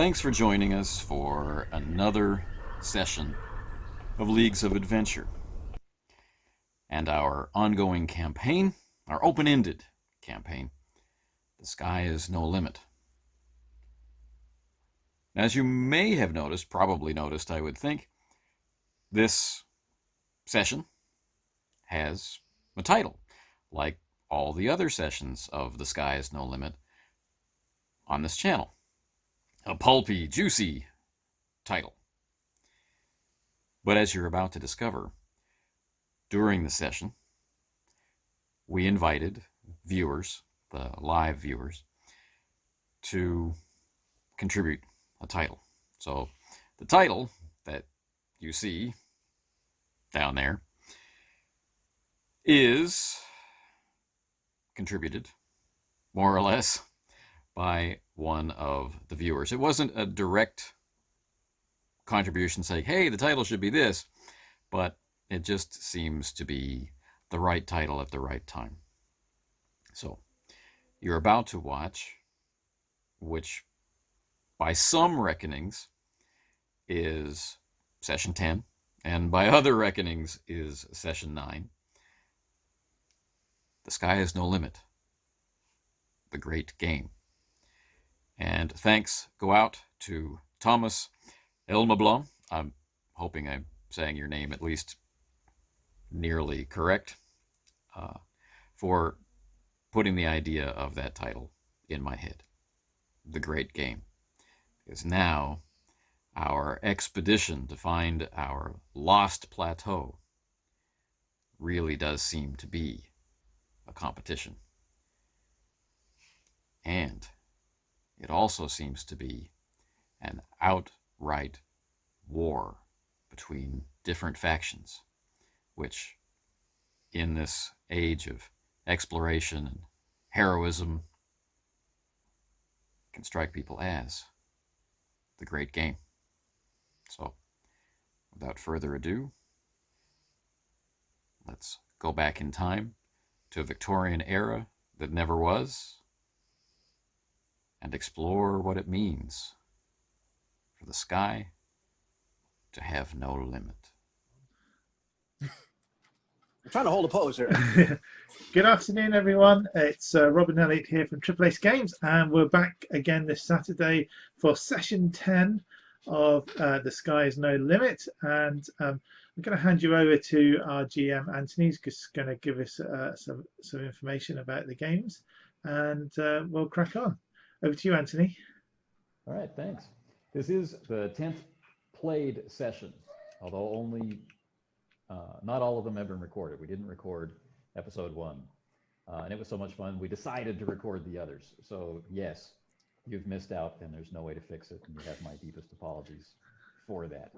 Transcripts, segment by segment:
Thanks for joining us for another session of Leagues of Adventure and our ongoing campaign, our open-ended campaign, The Sky is No Limit. As you may have noticed, probably noticed, I would think, this session has a title, like all the other sessions of The Sky is No Limit on this channel. A pulpy, juicy title. But as you're about to discover, during the session, we invited viewers, the live viewers, to contribute a title. So the title that you see down there is contributed, more or less, by one of the viewers. It wasn't a direct contribution saying, hey, the title should be this, but it just seems to be the right title at the right time. So you're about to watch, which by some reckonings is session 10, and by other reckonings is session 9. The Sky is No Limit, the great game. And thanks go out to Thomas Elmablanc. I'm hoping I'm saying your name at least nearly correct, for putting the idea of that title in my head. The great game. Because now our expedition to find our lost plateau really does seem to be a competition. And it also seems to be an outright war between different factions, which in this age of exploration and heroism can strike people as the great game. So, without further ado, let's go back in time to a Victorian era that never was, and explore what it means for the sky to have no limit. I'm trying to hold a pose here. Good afternoon, everyone. It's Robin Elliott here from Triple Ace Games, and we're back again this Saturday for session 10 of The Sky is No Limit. And I'm going to hand you over to our GM, Anthony, who's just going to give us some information about the games, and we'll crack on. Over to you, Anthony. All right, thanks. This is the 10th played session, although only not all of them have been recorded. We didn't record episode 1, and it was so much fun, we decided to record the others. So yes, you've missed out, and there's no way to fix it, and you have my deepest apologies for that.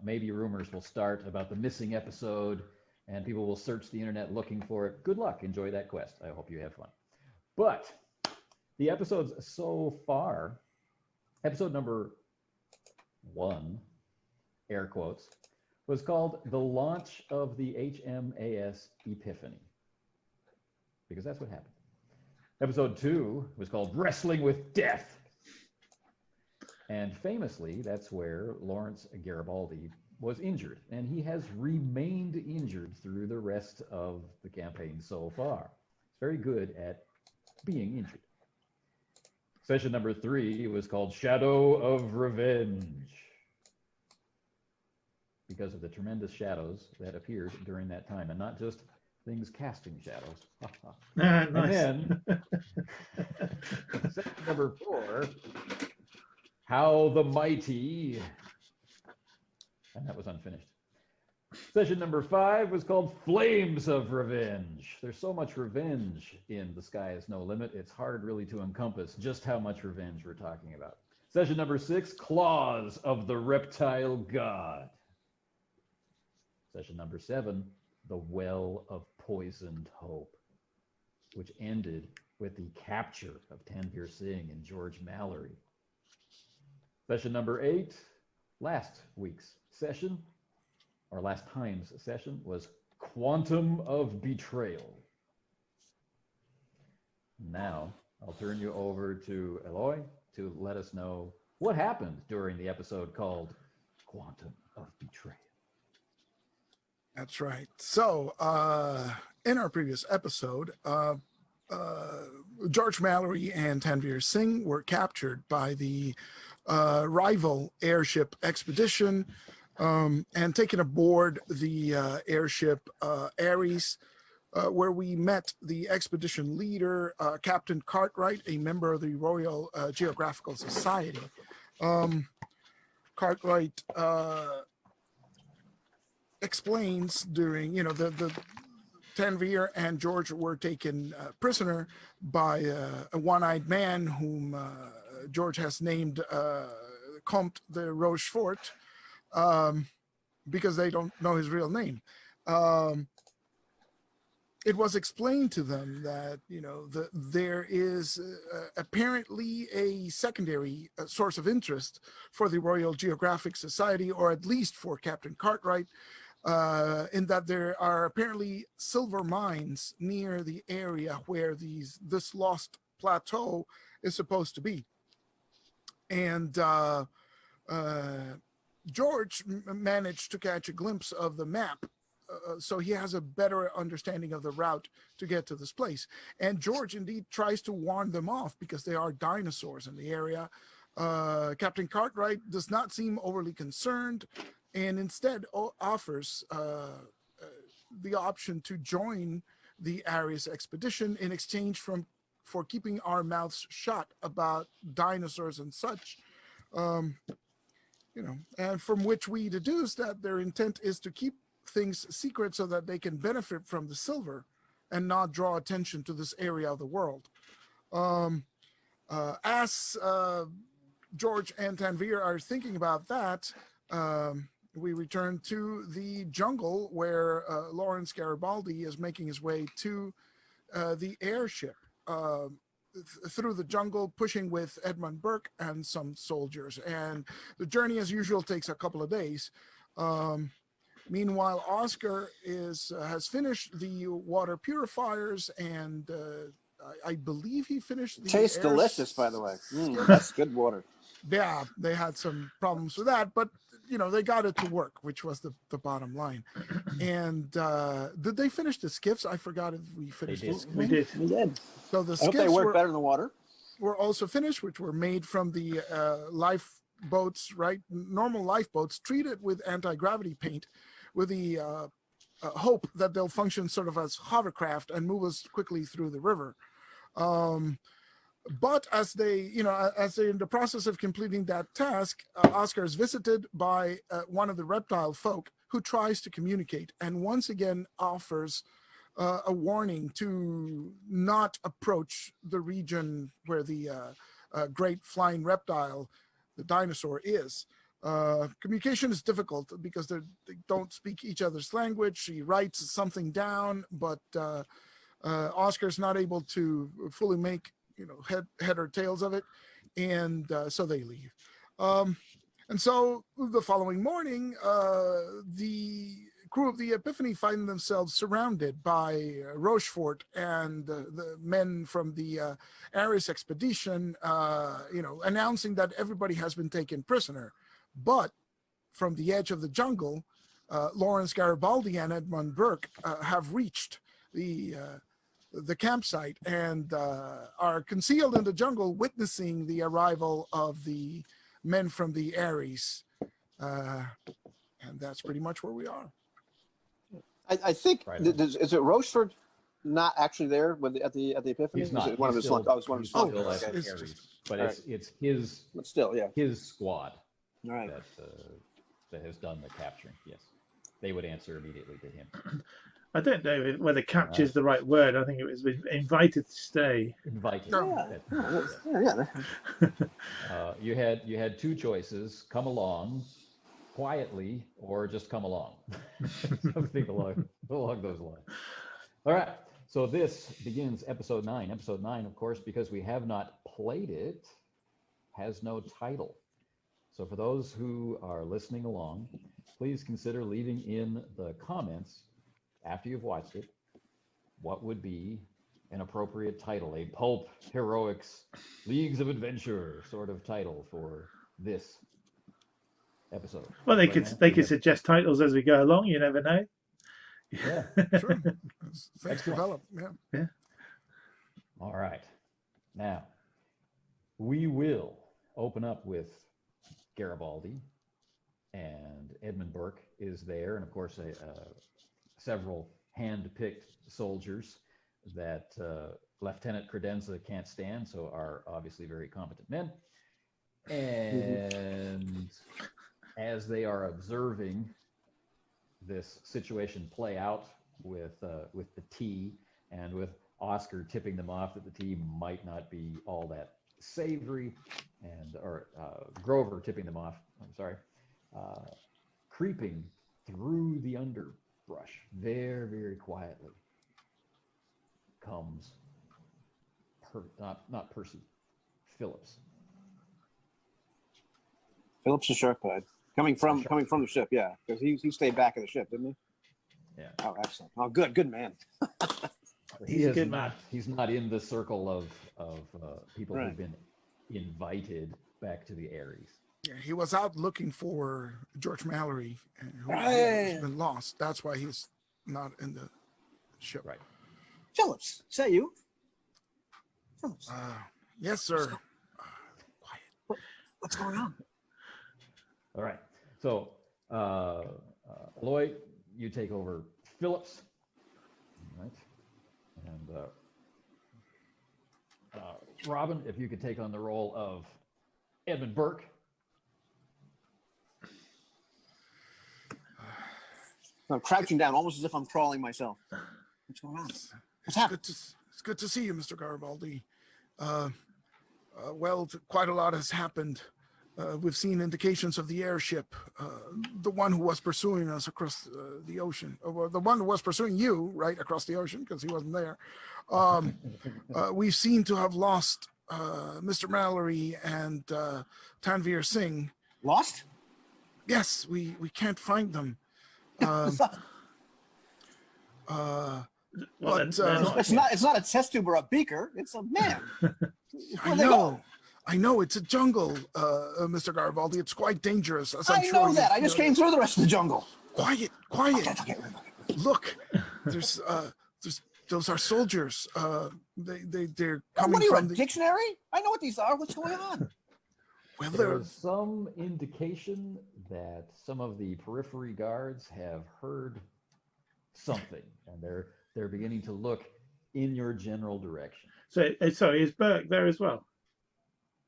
Maybe rumors will start about the missing episode, and people will search the internet looking for it. Good luck. Enjoy that quest. I hope you have fun. But the episodes so far, episode number 1, air quotes, was called The Launch of the HMAS Epiphany, because that's what happened. Episode 2 was called Wrestling with Death. And famously, that's where Lawrence Garibaldi was injured, and he has remained injured through the rest of the campaign so far. He's very good at being injured. Session number 3 was called Shadow of Revenge, because of the tremendous shadows that appeared during that time, and not just things casting shadows. Nice. And then, session number 4, How the Mighty, and that was unfinished. Session number 5 was called Flames of Revenge. There's so much revenge in The Sky is No Limit, it's hard really to encompass just how much revenge we're talking about. Session number 6, Claws of the Reptile God. Session number 7, The Well of Poisoned Hope, which ended with the capture of Tanvir Singh and George Mallory. Session number 8, last week's session, or last time's session, was Quantum of Betrayal. Now, I'll turn you over to Eloy to let us know what happened during the episode called Quantum of Betrayal. That's right. So, in our previous episode, George Mallory and Tanveer Singh were captured by the rival airship expedition and taken aboard the airship Ares, where we met the expedition leader, Captain Cartwright, a member of the Royal Geographical Society. Cartwright explains during, the Tanveer and George were taken prisoner by a one-eyed man whom George has named Comte de Rochefort, because they don't know his real name. It was explained to them that, there is apparently a secondary source of interest for the Royal Geographic Society, or at least for Captain Cartwright, in that there are apparently silver mines near the area where this lost plateau is supposed to be. And George managed to catch a glimpse of the map, so he has a better understanding of the route to get to this place. And George indeed tries to warn them off because there are dinosaurs in the area. Captain Cartwright does not seem overly concerned, and instead offers the option to join the Ares expedition in exchange for keeping our mouths shut about dinosaurs and such. And from which we deduce that their intent is to keep things secret so that they can benefit from the silver and not draw attention to this area of the world. As George and Tanveer are thinking about that, we return to the jungle where Lawrence Garibaldi is making his way to the airship through the jungle, pushing with Edmund Burke and some soldiers. And the journey, as usual, takes a couple of days. Meanwhile, Oscar has finished the water purifiers, and I believe he finished the Tastes delicious, by the way. That's good water. Yeah, they had some problems with that, but they got it to work, which was the bottom line. And did they finish the skiffs? I forgot if we finished this. We did. We did. So the I hope they skiffs work better in the water. were also finished, which were made from the lifeboats, right? Normal lifeboats treated with anti-gravity paint, with the hope that they'll function sort of as hovercraft and move us quickly through the river. But as they're in the process of completing that task, Oscar is visited by one of the reptile folk who tries to communicate, and once again offers a warning to not approach the region where the great flying reptile, the dinosaur, is. Communication is difficult because they don't speak each other's language. He writes something down, but Oscar's not able to fully make head or tails of it, and so they leave. And so the following morning, the crew of the Epiphany find themselves surrounded by Rochefort and the men from the Ares expedition, announcing that everybody has been taken prisoner. But from the edge of the jungle, Lawrence Garibaldi and Edmund Burke have reached the campsite and are concealed in the jungle, witnessing the arrival of the men from the Ares. And that's pretty much where we are. I think, Right. is it Rochefort not actually there at the Epiphany? He's not. Is it one of his Still- I was one of his he's still flunkies. at Okay. Ares, but All right. it's his But still, yeah. his squad All right. that has done the capturing. Yes, they would answer immediately to him. I don't know whether capture is the right word. I think it was invited to stay. Invited. Yeah. Yeah. You had two choices: come along quietly, or just come along. Something along those lines. All right. So this begins episode 9. Episode 9, of course, because we have not played it, has no title. So for those who are listening along, please consider leaving in the comments after you've watched it what would be an appropriate title, a pulp heroics, Leagues of Adventure sort of title for this episode. Well, they Right could now, they we could have- suggest titles as we go along. You never know. Yeah. Sure. As things Excellent. develop. Yeah. All right. Now, we will open up with Garibaldi, and Edmund Burke is there, and of course, several hand-picked soldiers that Lieutenant Credenza can't stand, so are obviously very competent men. And as they are observing this situation play out with the tea, and with Oscar tipping them off that the tea might not be all that savory, or Grover tipping them off, I'm sorry, creeping through the underbrush very, very quietly comes not Percy, Phillips. Phillips the shark pied. Coming from the ship, yeah, because he stayed back in the ship, didn't he? Yeah. Oh, excellent. Oh, good man. He's a good man. He's not in the circle of people Right. who've been invited back to the Ares. Yeah, he was out looking for George Mallory, who Right. has been lost. That's why he's not in the ship. Right. Phillips, is that you? Phillips, Yes, sir. what's going on? All right. So, Lloyd, you take over Phillips. All right. And Robin, if you could take on the role of Edmund Burke. I'm crouching down, almost as if I'm crawling myself. What's going on? What's happening? It's good to see you, Mr. Garibaldi. Well, quite a lot has happened. We've seen indications of the airship, the one who was pursuing us across the ocean, or the one who was pursuing you, right, across the ocean, because he wasn't there. We seem to have lost Mr. Mallory and Tanveer Singh. Lost? Yes, we can't find them. Well, But, they're not It's here. not a test tube or a beaker. It's a man. I know it's a jungle, Mr. Garibaldi. It's quite dangerous. As I'm I sure know you that. I just came through the rest of the jungle. Quiet. Okay. Look, there's those are soldiers. They're coming What are you, a from the. dictionary? I know what these are. What's going on? Well, There they're is some indication that some of the periphery guards have heard something, and they're beginning to look in your general direction. So, sorry, is Burke there as well?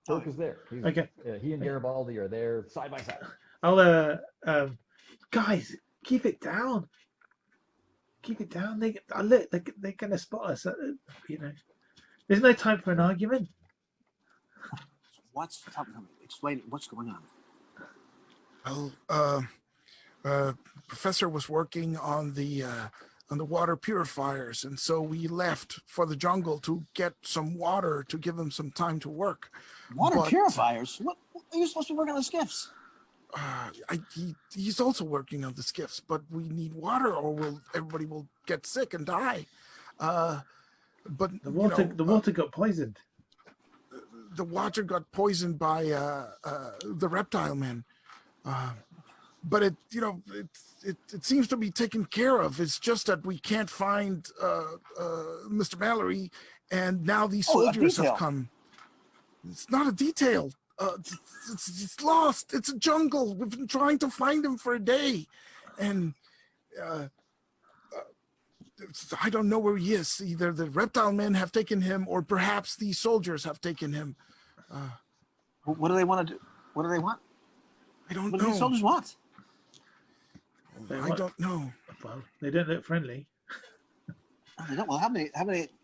Burke is there. Okay. He and Garibaldi are there side by side. I'll guys, keep it down. Keep it down. Look, they're gonna spot us. You know, there's no time for an argument. Tell me, explain what's going on. well, Professor was working on the water purifiers, and so we left for the jungle to get some water to give him some time to work. Water But- purifiers? What are you supposed to be working on the skiffs? He's also working on the skiffs, but we need water, or everybody will get sick and die. But The water got poisoned. the water got poisoned by the reptile men. But it seems to be taken care of. It's just that we can't find Mr. Mallory, and now these Oh, a soldiers detail. have come. It's not a detail. It's lost. It's a jungle. We've been trying to find him for a day, and I don't know where he is. Either the reptile men have taken him, or perhaps these soldiers have taken him. What do they want to do? What do they want? I don't What do these know. soldiers want? I don't know. Well, they don't look friendly. Oh, they don't. Well, how many?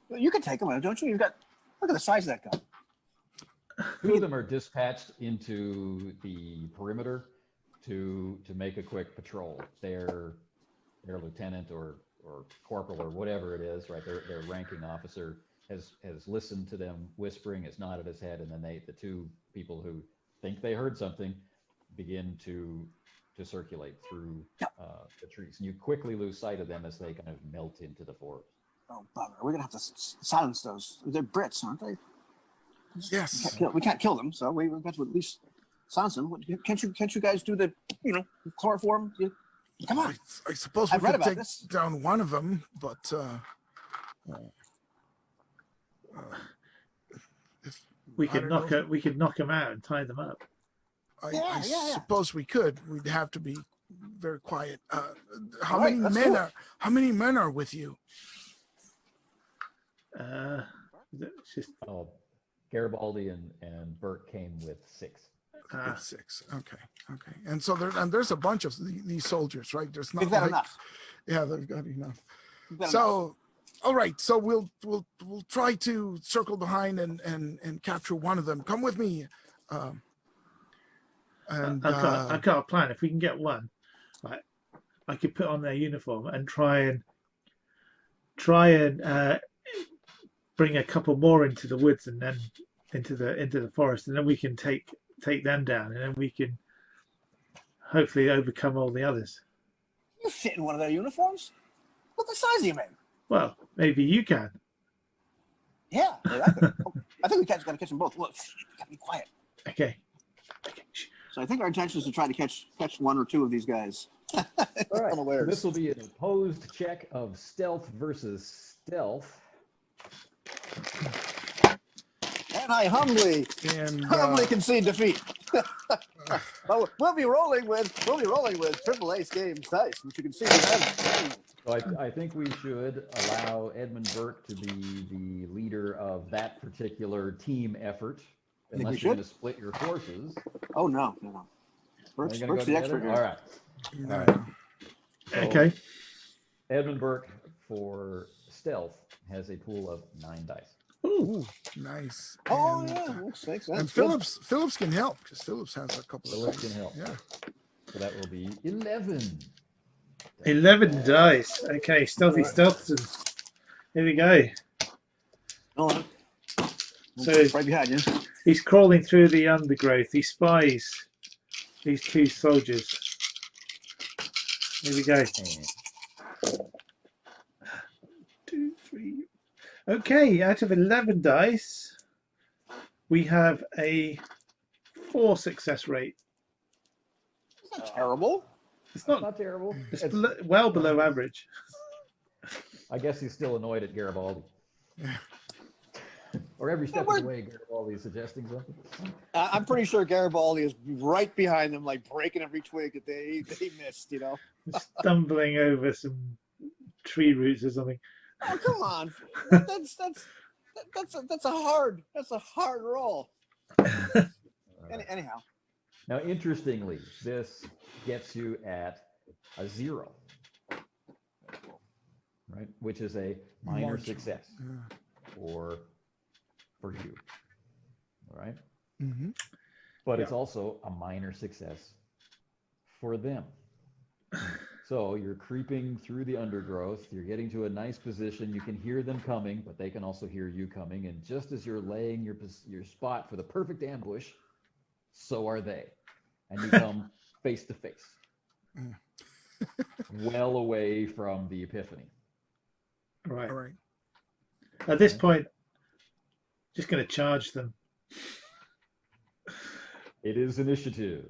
You can take them, don't you? Look at the size of that gun. Two of them are dispatched into the perimeter to make a quick patrol. Their lieutenant or corporal or whatever it is, right? Their ranking officer has listened to them whispering, has nodded his head, and then the two people who think they heard something begin to circulate through the trees. And you quickly lose sight of them as they kind of melt into the forest. Oh, bugger. We're going to have to silence those. They're Brits, aren't they? Yes. We can't kill them, so we've got to at least Sanson, can't you guys do the chloroform? Come on. I suppose I've we read could about take this. down one of them, but We I could don't know. we could knock them out and tie them up. I suppose we could. We'd have to be very quiet. How All right, many let's men do it. are? How many men are with you? It's just Oh, Garibaldi and Burke came with 6. Six. Okay. And so there's a bunch of these soldiers, right? There's not We've got like, enough. yeah, they've got enough. We've got enough. So, all right. So we'll try to circle behind and capture one of them. Come with me. And I've got a plan. If we can get one, right, I could put on their uniform and try and bring a couple more into the woods and then into the forest, and then we can take them down, and then we can hopefully overcome all the others. You fit in one of their uniforms? Look the size of you, man. Well, maybe you can. Yeah, I could. I think we got to catch them both. Look, you got to be quiet. Okay. So I think our intention is to try to catch one or two of these guys. All right. Unawares. This will be an opposed check of stealth versus stealth. And I humbly concede defeat. Well, we'll be rolling with Triple Ace Games dice, which you can see we have. So I think we should allow Edmund Burke to be the leader of that particular team effort, we unless should? you're going to split your forces. Oh no. Burke's Are you gonna the go expert together? here. All right. no. So Okay. Edmund Burke for stealth has a pool of 9 dice. Ooh, nice. Oh And, yeah, makes sense. And Good. Phillips can help because Phillips has a couple Phillips of dice. can help. Yeah. So that will be 11. 11 dice. Okay, stealthy Stealthson. Here we go. Oh, So right behind you. he's crawling through the undergrowth. He spies these 2 soldiers. Here we go. And 2, 3. Okay, out of 11 dice, we have a 4 success rate. It's not terrible. It's not. not terrible. It's It's- well below average. I guess he's still annoyed at Garibaldi. Or every step of the way, Garibaldi is suggesting something. I'm pretty sure Garibaldi is right behind them, like breaking every twig that they missed. Stumbling over some tree roots or something. Oh come on, that's a hard roll. Anyhow, Now, interestingly, this gets you at a 0, right? Which is a minor Marginal. success Yeah. for you, all right? Mm-hmm. But it's also a minor success for them. So you're creeping through the undergrowth. You're getting to a nice position. You can hear them coming, but they can also hear you coming. And just as you're laying your spot for the perfect ambush, so are they. And you come face to face, well away from the Epiphany. Right. All right. At this point, just going to charge them. It is initiative.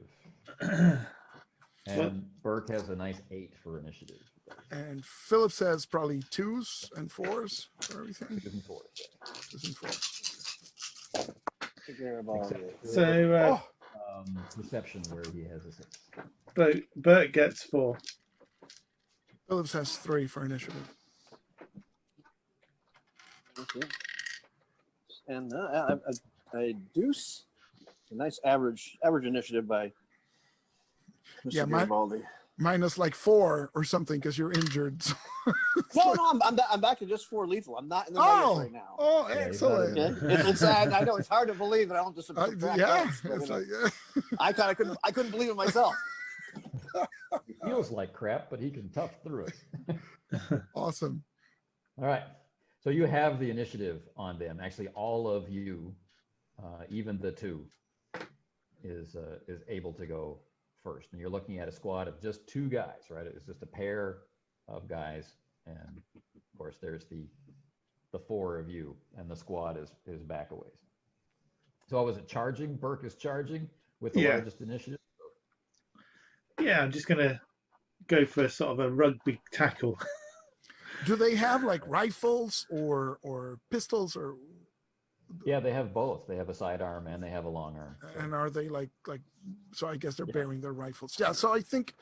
And Burke has a nice 8 for initiative. And Phillips has probably 2s and 4s for everything. 2s and 4s. 2s and 4s. Garibaldi. So Perception where he has a 6. Bert gets 4. Phillips has 3 for initiative. Okay. And a deuce. A nice average initiative by Mr. Yeah, Garibaldi. Minus like 4 or something because you're injured. No, I'm back to just 4 lethal. I'm not in the minus right now. Oh, Yeah, excellent. Okay? It's I know it's hard to believe that I don't just subtract Yeah, dice, but, it's you know, like, yeah. I couldn't believe it myself. He feels like crap, but he can tough through it. Awesome. All right. So you have the initiative on them. Actually, all of you, even the 2, is able to go first. And you're looking at a squad of just 2 guys, right? It's just a pair of guys, and of course there's the 4 of you, and the squad is back a ways. So was it charging? Burke is charging, with the Yeah. largest initiative. Yeah, I'm just going to go for sort of a rugby tackle. Do they have like rifles or pistols or? Yeah, they have both. They have a sidearm and they have a long arm. So. And are they like? So I guess they're Yeah. bearing their rifles. Yeah. So I think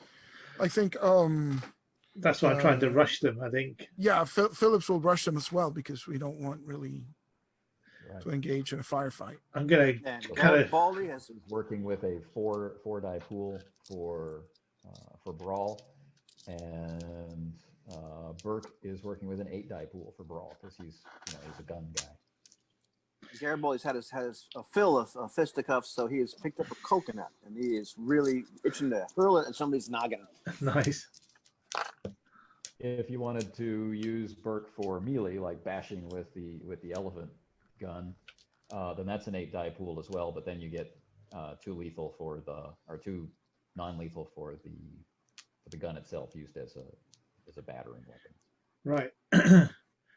That's why I'm trying to rush them, I think. yeah, Phillips will rush them as well because we don't want really to engage in a firefight. I'm going And to kind of... Baldy has Working with a four die pool for brawl, and Burke is working with an 8 die pool for brawl because he's a gun guy. Garibaldi's had his a fill of fisticuffs, so he has picked up a coconut and he is really itching to hurl it at somebody's noggin. Nice. If you wanted to use Burke for melee, like bashing with the elephant gun, then that's an 8 die pool as well. But then you get 2 lethal for or 2 non-lethal for the gun itself, used as a battering weapon. Right.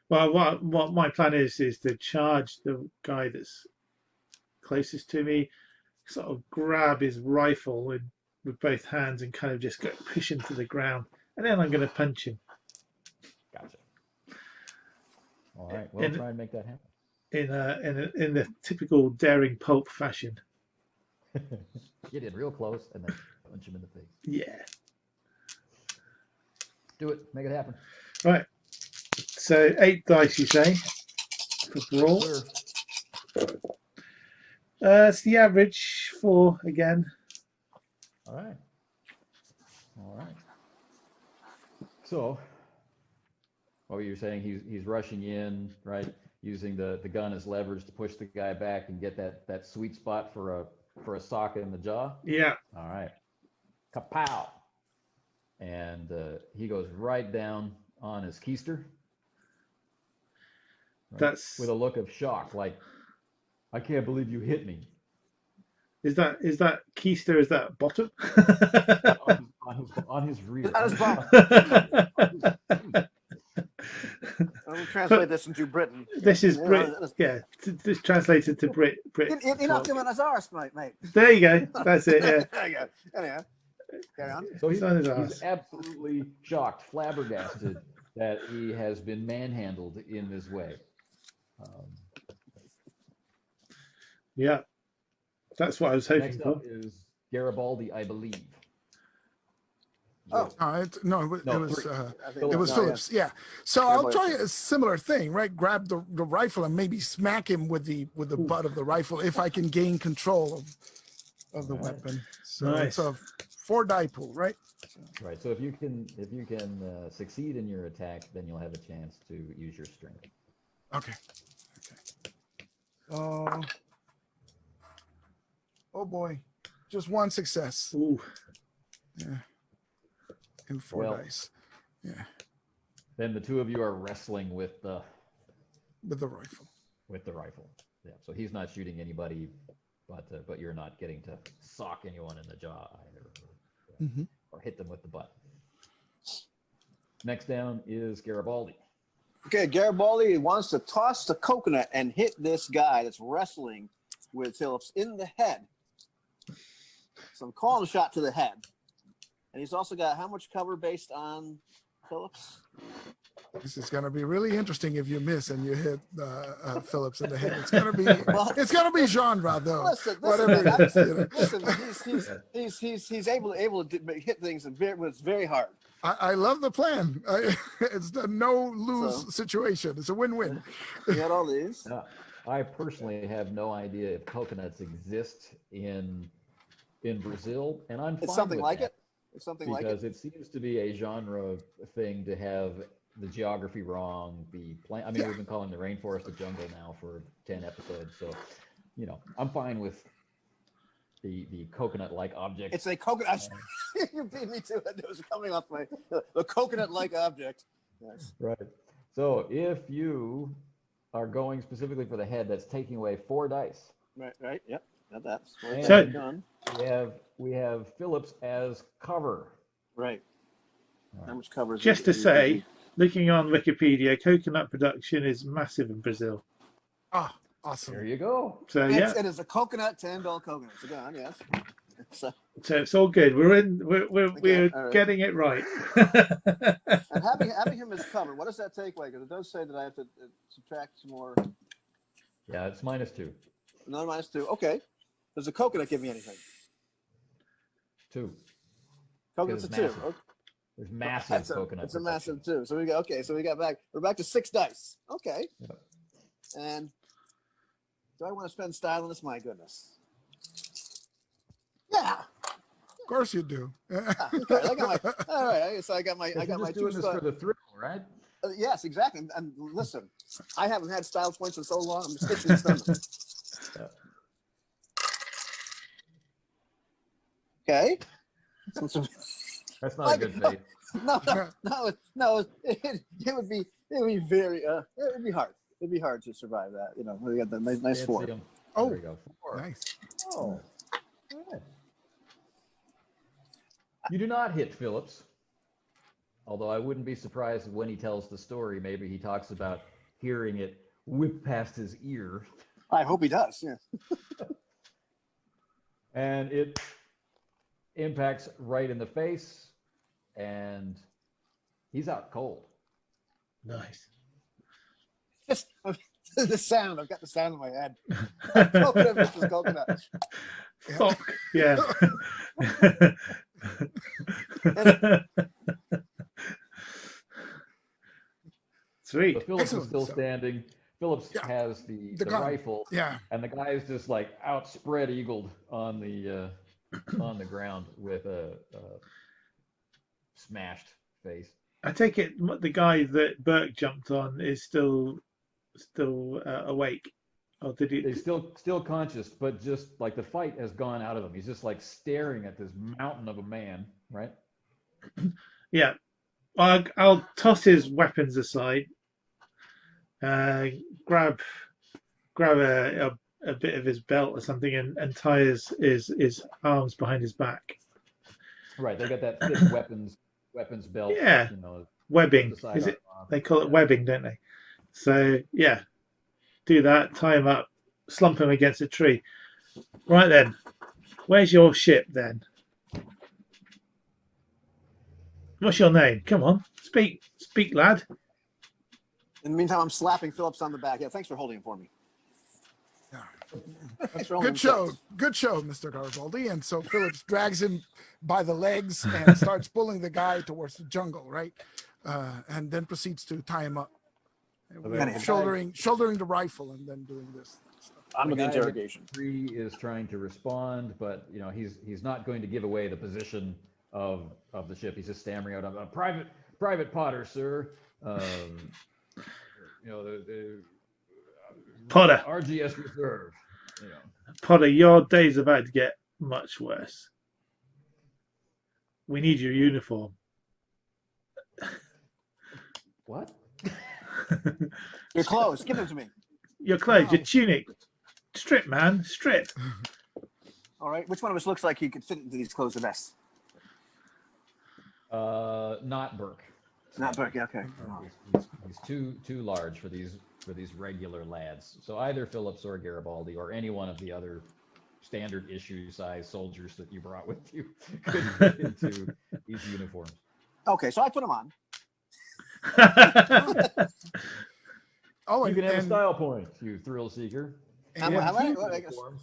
Well, what my plan is to charge the guy that's closest to me, sort of grab his rifle with both hands and kind of just go push him to the ground, and then I'm going to punch him. Gotcha. All right, we'll try and make that happen. In the typical daring pulp fashion. Get in real close and then punch him in the face. Yeah. Do it. Make it happen. Right. So 8 dice, you say, for brawl. Sure. It's the average 4 again. All right. So, what were you saying? He's rushing in, right? Using the gun as leverage to push the guy back and get that sweet spot for a sock in the jaw. Yeah. All right. Kapow! And he goes right down on his keister. Right? That's with a look of shock, like, I can't believe you hit me. Is that keister? Is that bottom? on his rear. On his bottom. I'll translate this into Britain. This is Brit. Yeah, this translated to Brit. You knocked him on his arse, mate. There you go. That's it. Yeah. There you go. Anyhow, carry on. So he's arse. absolutely shocked, flabbergasted that he has been manhandled in this way. Yeah, that's what I was hoping Next for. up is Garibaldi, I believe. Oh, It was no, Phillips. Yeah. So Yeah, I'll boy. try a similar thing, right? Grab the rifle and maybe smack him with the butt of the rifle if I can gain control of the weapon. So Nice. it's a 4 die pool, right? Right. So if you can succeed in your attack, then you'll have a chance to use your strength. Okay. Oh boy, just 1 success. Ooh. Yeah. And 4 dice. Yeah. Then the two of you are wrestling with the rifle. Yeah. So he's not shooting anybody, but you're not getting to sock anyone in the jaw either, or hit them with the butt. Next down is Garibaldi. Okay, Garibaldi wants to toss the coconut and hit this guy that's wrestling with Phillips in the head. So I'm calling a shot to the head. And he's also got how much cover based on Phillips? This is going to be really interesting if you miss and you hit Phillips in the head. It's going to be it's going to be genre though. Listen, Whatever it is, you know. listen, he's able to hit things when it's very hard. I love the plan. It's a no-lose situation. It's a win-win. You got all these. I personally have no idea if coconuts exist in Brazil, and I'm fine It's something with like that. it. It's something like it. Because it seems to be a genre thing to have the geography wrong, the plant. I mean, we've been calling the rainforest a jungle now for 10 episodes, so I'm fine with the coconut-like object. It's a coconut. You beat me to it. It was coming off the coconut-like object. Yes. Right. So if you are going specifically for the head, that's taking away 4 dice. Right. Yep. Got that. So- Done. We have Phillips as cover. Right. How much cover? Just to say, looking on Wikipedia, coconut production is massive in Brazil. Awesome. There you go. So yeah, It is a coconut, $10 coconut. So go on, yes. So, so it's all good. We're all right. getting it right. And having him as cover, what does that take away? Because it does say that I have to subtract some more. Yeah, it's -2. Another -2. Okay. Does the coconut give me anything? 2. Coconut's a It's 2. massive. Okay. There's massive coconut. It's a protection. massive 2. So we're back to 6 dice. Okay. Yep. And do I want to spend style on this? My goodness. Yeah. Of course you do. Okay. All right. So I got my But you're just 2 doing this style. for the thrill, right? Yes, exactly. And listen, I haven't had style points in so long. I'm stitching and stomach. Yeah. Okay. That's not a good bait. No. It would be very it would be hard. It'd be hard to survive that. You know, we got the nice Can't 4. see 'em. Oh, There you go. 4. nice. Oh. Good. You do not hit Phillips. Although I wouldn't be surprised when he tells the story. Maybe he talks about hearing it whip past his ear. I hope he does. Yeah. And it impacts right in the face. And he's out cold. Nice. Just the sound. I've got the sound in my head. Coconut versus coconut. Fuck yeah. Sweet. So Phillips Excellent. is still So- standing. Phillips Yeah. has the The gun. rifle, Yeah. and the guy's just like outspread eagled on the ground with a smashed face. I take it the guy that Burke jumped on is still awake, or did he? He's still conscious, but just like the fight has gone out of him. He's just like staring at this mountain of a man, right? Yeah, I'll toss his weapons aside. Grab a bit of his belt or something and tie his arms behind his back. Right. They got that thick weapons belt. Yeah. You know, Webbing, the is it? sidearm. They call it Yeah. webbing, don't they? So yeah, do that. Tie him up, slump him against a tree. Right then, where's your ship then? What's your name? Come on, speak, lad. In the meantime, I'm slapping Phillips on the back. Yeah, thanks for holding it for me. Thanks for holding Good it, show. Phillips. Good show, Mr. Garibaldi. And so Phillips drags him by the legs and starts pulling the guy towards the jungle, right? And then proceeds to tie him up. Okay. Shouldering the rifle and then doing this. I'm with the guy in the interrogation. tree is trying to respond, but you know he's not going to give away the position of the ship. He's just stammering out, "I'm a private Potter, sir. You know the Potter. RGS Reserve. You know." Potter, your day's about to get much worse. We need your uniform. What? Your clothes. Give them to me. Your clothes, your Wow. tunic. Strip, man, strip. All right. Which one of us looks like he could fit into these clothes the best? Not Burke. Not Burke. Yeah, okay. He's too large for these regular lads. So either Phillips or Garibaldi or any one of the other standard issue size soldiers that you brought with you could fit into these uniforms. Okay, so I put them on. Oh, You can have a and style point, you thrill seeker. And You I'm- have I'm- two I guess- uniforms,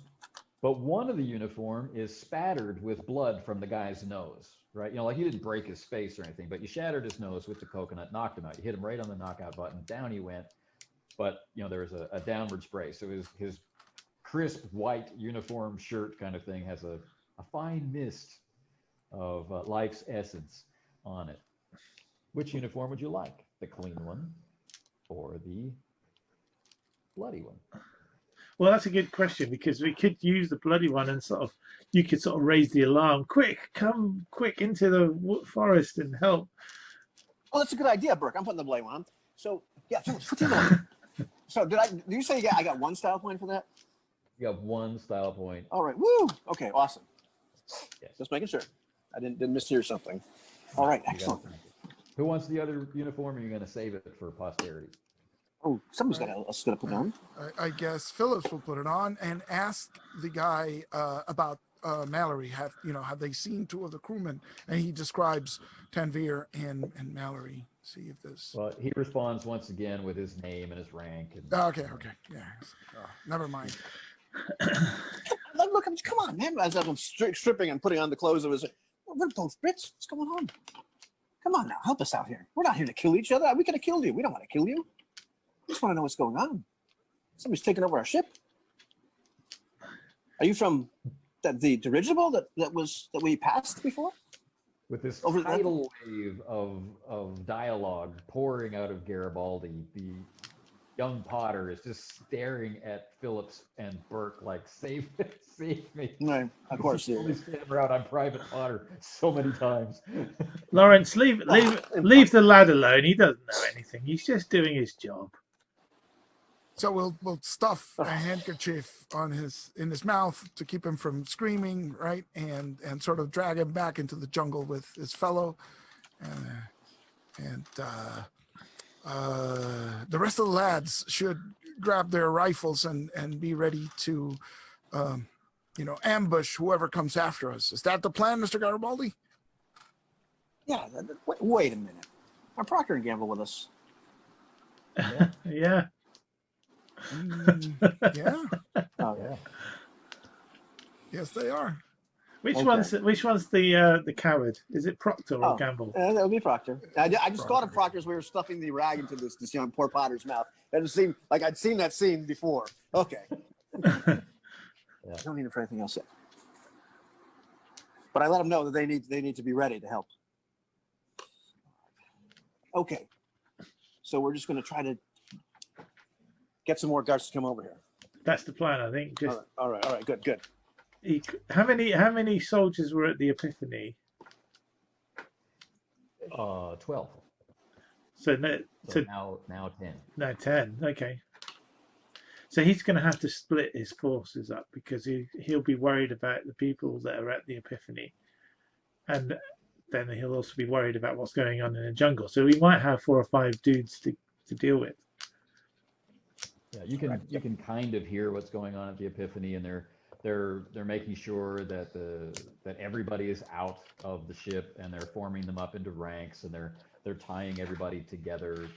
but one of the uniform is spattered with blood from the guy's nose, right? You know, like you didn't break his face or anything, but you shattered his nose with the coconut, knocked him out. You hit him right on the knockout button, down he went. But you know, there was a downward spray, so his crisp white uniform shirt kind of thing has a fine mist of life's essence on it. Which uniform would you like? The clean one or the bloody one? Well, that's a good question because we could use the bloody one and you could raise the alarm. Quick, come quick into the forest and help. Oh, that's a good idea, Burke. I'm putting the blame on. So yeah, Phillips, put the other one. So did you say I got one style point for that? You have one style point. All right. Woo. Okay. Awesome. Yes. Just making sure. I didn't mishear something. All right. You got Excellent. it. Who wants the other uniform? Or are you going to save it for posterity? Oh, somebody's got to put it on. I guess Phillips will put it on and ask the guy about Mallory. Have they seen two of the crewmen? And he describes Tanvir and Mallory. See if this. Well, he responds once again with his name and his rank. And, Okay, yeah. Never mind. Look, come on, man! As I'm stripping and putting on the clothes of his. We're both Brits. What's going on? Come on now, help us out here. We're not here to kill each other. We could have killed you. We don't want to kill you. We just want to know what's going on. Somebody's taking over our ship. Are you from the dirigible that we passed before? with this Over tidal wave of dialogue pouring out of Garibaldi, the young Potter is just staring at Phillips and Burke like, save me. Right, of course. He's only standing around on Private Potter so many times. Lawrence, leave the lad alone. He doesn't know anything. He's just doing his job. So we'll stuff a handkerchief in his mouth to keep him from screaming, right? And sort of drag him back into the jungle with his fellow. The rest of the lads should grab their rifles and be ready to, ambush whoever comes after us. Is that the plan, Mr. Garibaldi? Yeah. Wait a minute. Are Procter and Gamble with us? Yeah. Yeah. Oh yeah. Yes, they are. Which Okay. one's the coward? Is it Proctor or Gamble? That would be Proctor. I just thought of Proctor as we were stuffing the rag into this young poor Potter's mouth. It just seemed like I'd seen that scene before. Okay. Yeah. I don't need it for anything else yet. But I let them know that they need to be ready to help. Okay. So we're just going to try to get some more guards to come over here. That's the plan, I think. Just All right. Good. how many soldiers were at the Epiphany? 12. So now 10. No, 10. Okay. So he's going to have to split his forces up because he'll be worried about the people that are at the Epiphany, and then he'll also be worried about what's going on in the jungle. So he might have 4 or 5 dudes to deal with. Yeah, you can kind of hear what's going on at the Epiphany, and they're making sure that that everybody is out of the ship, and they're forming them up into ranks, and they're tying everybody together,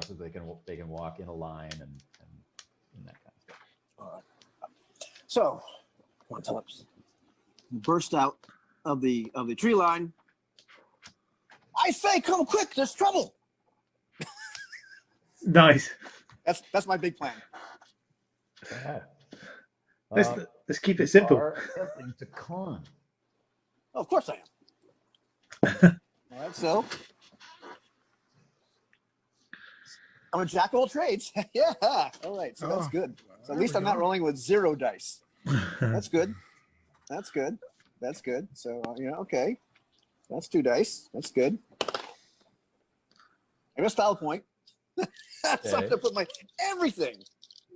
so they can walk in a line and that kind of stuff. All right. So, come on, Phillips. Burst out of the tree line. I say, come quick! There's trouble. Nice. That's my big plan. Yeah. Let's keep it simple. Are attempting to con. Oh, of course I am. All right, so I'm a jack of all trades. Yeah. All right, so that's good. So at least I'm not rolling with 0 dice. That's good. So okay. That's 2 dice. That's good. I got a style point. So I'm gonna put my everything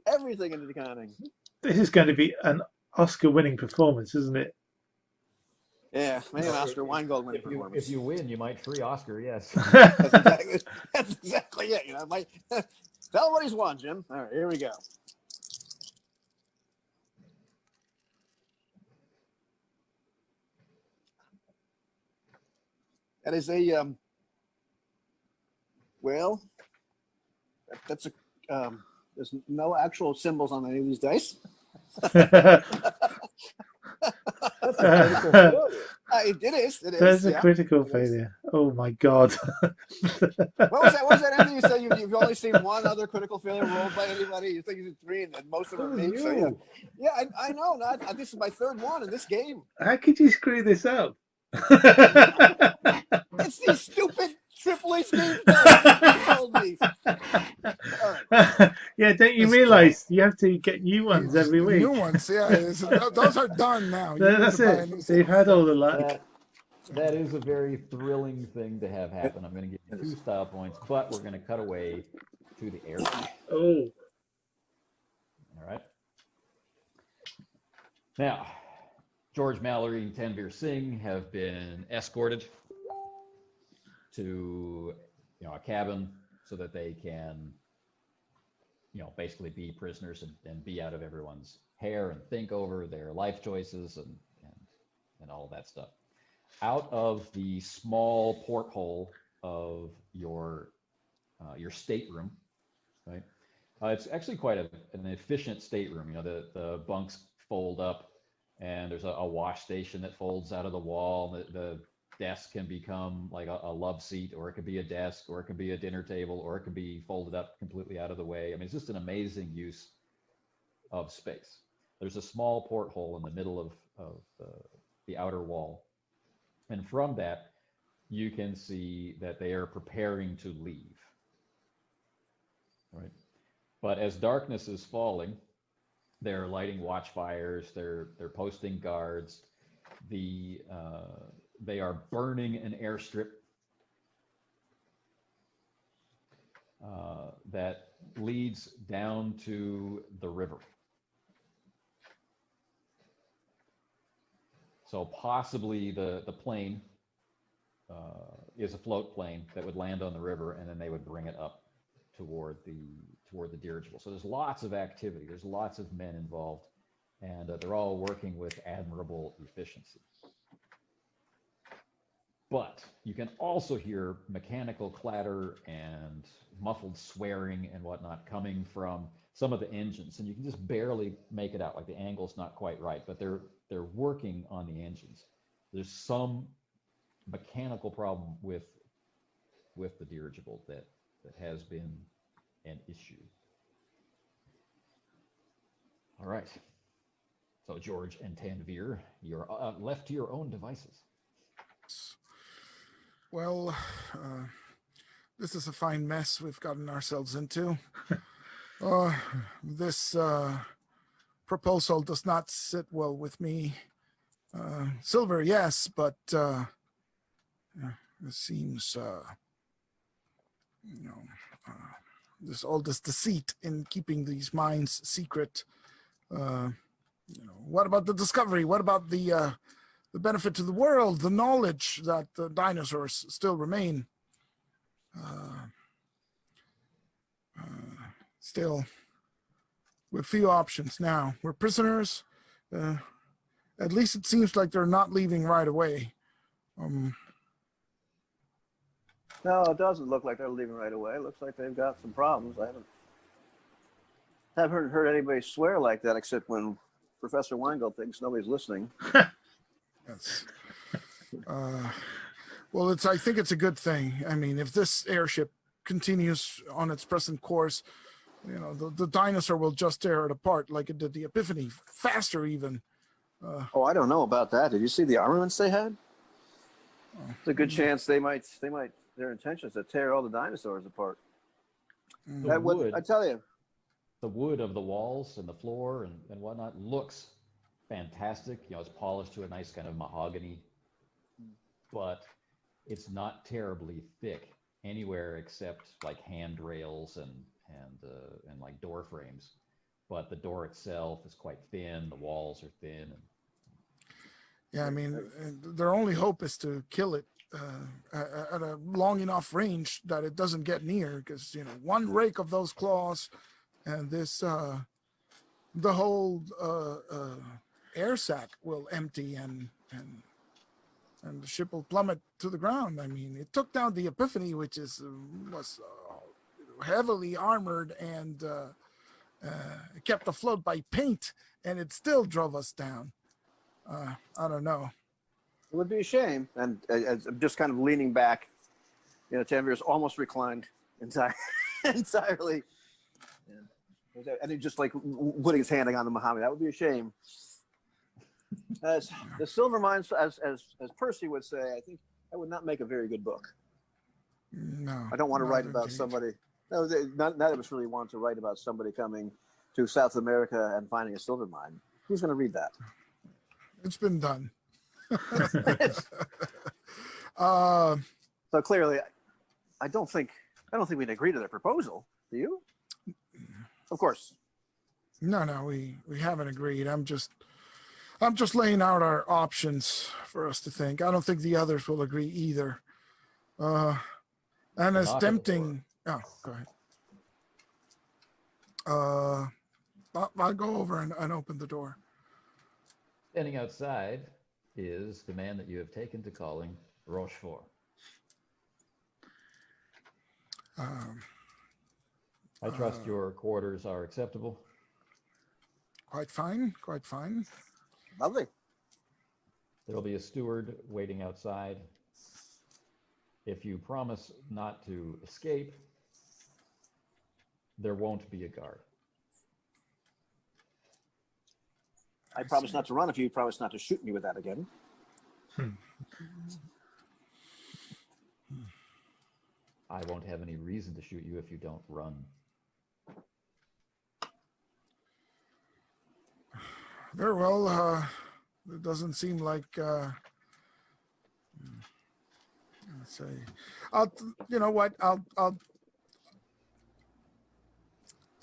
into the conning. This is going to be an Oscar-winning performance, isn't it? Yeah, maybe an Oscar Winegold winning performance. If you win, you might free Oscar. Yes. That's exactly it. Tell him what he's won, Jim. All right, here we go. That is a that's a there's no actual symbols on any of these dice. It is. There's a critical failure. Oh my God. What was that, Andy? You said you've only seen one other critical failure rolled by anybody. You think you did 3, and most of them are me. So yeah, I know. This is my 3rd one in this game. How could you screw this up? It's these stupid AAA games that told me. All right. Yeah, don't you realise you have to get new ones every week? New ones, yeah. Those are done now. That's it. So you've had all the luck. That is a very thrilling thing to have happen. I'm going to give you 2 style points, but we're going to cut away to the airship. Oh. All right. Now, George Mallory and Tanvir Singh have been escorted to a cabin so that they can, basically be prisoners and be out of everyone's hair and think over their life choices and all of that stuff. Out of the small porthole of your stateroom, right? It's actually quite an efficient stateroom. The bunks fold up, and there's a wash station that folds out of the wall. The desk can become like a love seat, or it could be a desk, or it could be a dinner table, or it could be folded up completely out of the way. I mean, it's just an amazing use of space. There's a small porthole in the middle of the outer wall. And from that, you can see that they are preparing to leave, right? But as darkness is falling, they're lighting watchfires, they're posting guards, they are burning an airstrip that leads down to the river. So possibly the plane is a float plane that would land on the river, and then they would bring it up toward the dirigible. So there's lots of activity. There's lots of men involved, and they're all working with admirable efficiency. But you can also hear mechanical clatter and muffled swearing and whatnot coming from some of the engines, and you can just barely make it out. Like the angle's not quite right, but they're working on the engines. There's some mechanical problem with the dirigible that has been an issue. All right. So George and Tanvir, you're left to your own devices. Well, this is a fine mess we've gotten ourselves into. This proposal does not sit well with me. Silver, yes, but it seems, there's all this deceit in keeping these mines secret. What about the discovery? What about the benefit to the world, the knowledge that the dinosaurs still remain? Still, with few options now. We're prisoners. At least it seems like they're not leaving right away. No, it doesn't look like they're leaving right away. It looks like they've got some problems. I haven't heard anybody swear like that except when Professor Winegold thinks nobody's listening. Yes. Well, I think it's a good thing. I mean, if this airship continues on its present course, the dinosaur will just tear it apart like it did the Epiphany, faster even. Oh, I don't know about that. Did you see the armaments they had? It's a good chance they might. Their intention is to tear all the dinosaurs apart. I tell you, the wood of the walls and the floor and whatnot looks fantastic. It's polished to a nice kind of mahogany, but it's not terribly thick anywhere except like handrails and like door frames. But the door itself is quite thin. The walls are thin. Yeah, I mean, their only hope is to kill it at a long enough range that it doesn't get near, because one rake of those claws and this the whole air sac will empty and the ship will plummet to the ground. I mean, it took down the Epiphany, which was heavily armored and kept afloat by paint, and it still drove us down. I don't know. it would be a shame. And I'm just kind of leaning back. Tanvir is almost reclined entirely. And he's just like putting his hand on the mahogany. That would be a shame. As the silver mines, as Percy would say, I think I would not make a very good book. No, I don't want to write about somebody. No, none of us really want to write about somebody coming to South America and finding a silver mine. Who's going to read that? It's been done. So clearly, I don't think we'd agree to their proposal. Do you? Of course. No, we haven't agreed. I'm just laying out our options for us to think. I don't think the others will agree either. And as tempting Oh, go ahead. I'll go over and open the door. Standing outside is the man that you have taken to calling Rochefort. I trust your quarters are acceptable. Quite fine, quite fine. Lovely. There will be a steward waiting outside. If you promise not to escape, there won't be a guard. I promise not to run if you promise not to shoot me with that again. I won't have any reason to shoot you if you don't run. Very well. It doesn't seem like. Let's say, you know what? I'll.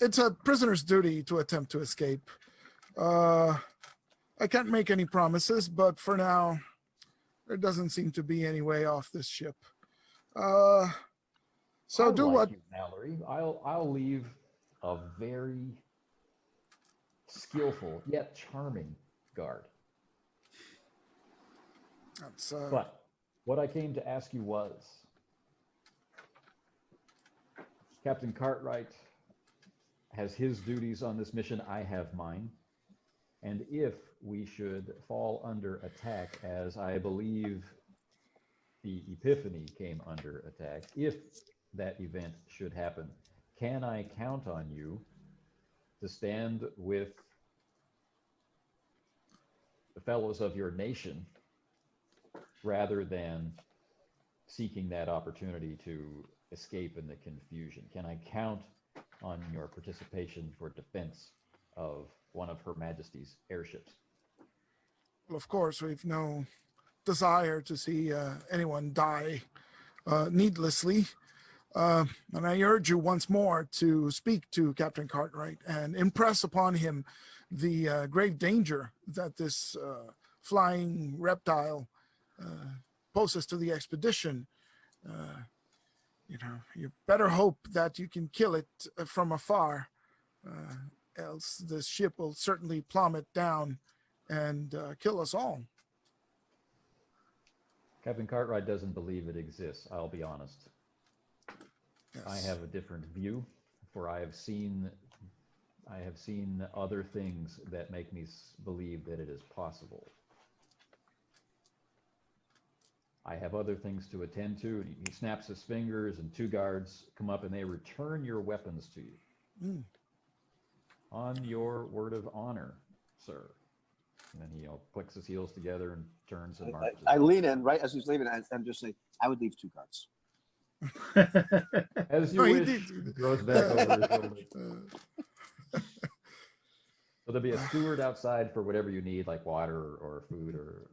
It's a prisoner's duty to attempt to escape. I can't make any promises, but for now, there doesn't seem to be any way off this ship. So I do like what? you, Mallory. I'll leave a very skillful yet charming guard. That's, But what I came to ask you was, Captain Cartwright has his duties on this mission. I have mine. And if we should fall under attack, as I believe the Epiphany came under attack, if that event should happen, can I count on you to stand with the fellows of your nation rather than seeking that opportunity to escape in the confusion? Can I count on your participation for defense of one of Her Majesty's airships? well, of course, we've no desire to see anyone die needlessly. And I urge you once more to speak to Captain Cartwright and impress upon him the grave danger that this flying reptile poses to the expedition. You know, you better hope that you can kill it from afar, else this ship will certainly plummet down and kill us all. Captain Cartwright doesn't believe it exists, I'll be honest. Yes. I have a different view, for I have seen other things that make me believe that it is possible. I have other things to attend to. He snaps his fingers and two guards come up and they return your weapons to you. Mm. On your word of honor, sir. And then he clicks his heels together and turns and marches. I lean in right as he's leaving and just say, I would leave 2 guards. As you No, he wish, did. he throws back over his shoulder. So there'll be a steward outside for whatever you need, like water or food or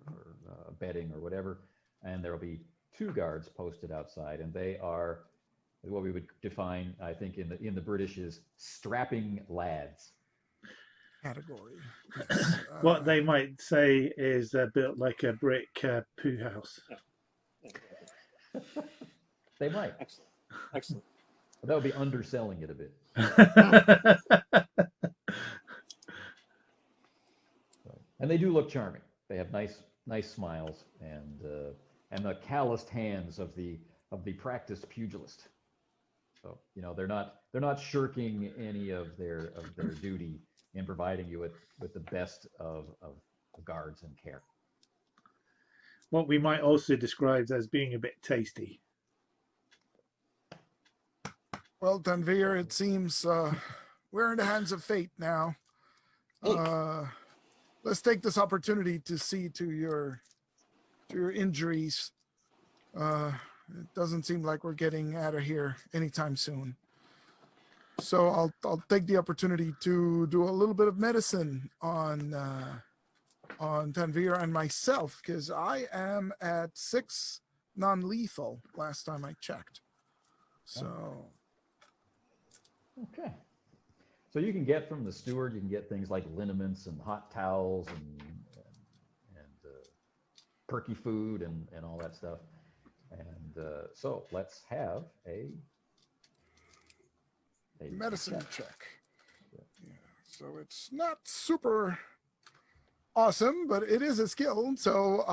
bedding or whatever. And there'll be 2 guards posted outside, and they are what we would define, I think, in the British is strapping lads. Category. What they might say is built like a brick poo house. They might. Excellent. Excellent. That would be underselling it a bit. And they do look charming. They have nice smiles and the calloused hands of the practiced pugilist. So they're not shirking any of their duty in providing you with the best of guards and care. What we might also describe as being a bit tasty. Well, Tanvir, it seems we're in the hands of fate now. Let's take this opportunity to see to your injuries. It doesn't seem like we're getting out of here anytime soon. So I'll take the opportunity to do a little bit of medicine on Tanvir and myself, because I am at 6 non-lethal last time I checked. So. Okay. So you can get from the steward, you can get things like liniments and hot towels and perky food and all that stuff. And so let's have a a Medicine check. check. Yeah. So it's not super awesome, but it is a skill. So,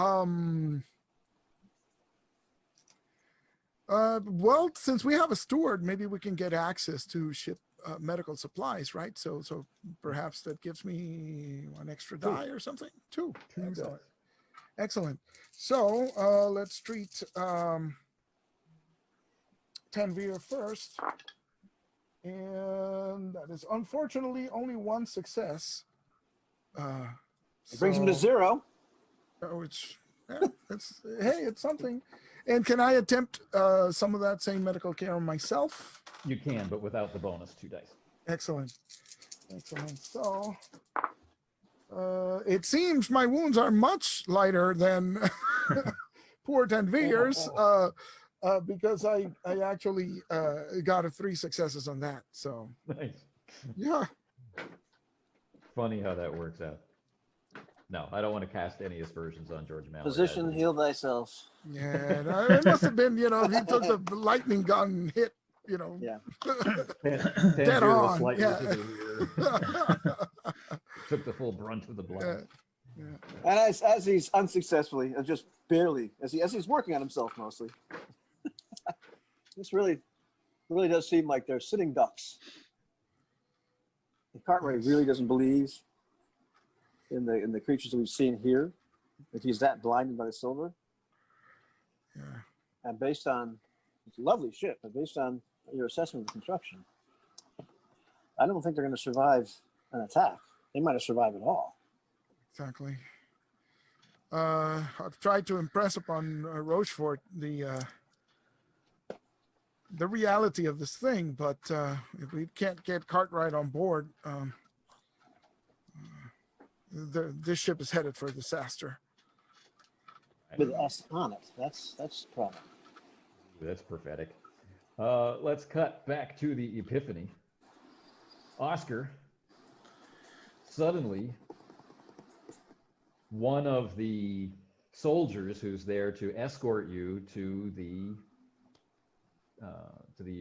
well, since we have a steward, maybe we can get access to ship medical supplies, right? So perhaps that gives me one extra die or something. Two. Excellent. Excellent. So let's treat Tanvir first. And that is unfortunately only one success. It brings him to 0. Which, yeah, it's something. And can I attempt some of that same medical care on myself? You can, but without the bonus 2 dice. Excellent. Excellent. So it seems my wounds are much lighter than poor Tanvir's because I actually got 3 successes on that. So, Nice. yeah. Funny how that works out. No, I don't want to cast any aspersions on George Mallory. Position, heal thyself. Yeah, no, it must have been, he took the lightning gun hit, Yeah. dead on. Slightly Yeah. to the rear. Took the full brunt of the blow. Yeah. And as he's unsuccessfully, just barely, as he's working on himself mostly, this really does seem like they're sitting ducks. Cartwright really doesn't believe in the creatures that we've seen here. If he's that blinded by the silver, Yeah. and based on it's a lovely ship, but based on your assessment of the construction, I don't think they're going to survive an attack. They might have survived at all. Exactly. I've tried to impress upon Rochefort the reality of this thing, but if we can't get Cartwright on board, this ship is headed for disaster. With us on it, that's the problem. That's prophetic. Let's cut back to the Epiphany. Oscar, suddenly, one of the soldiers who's there to escort you to the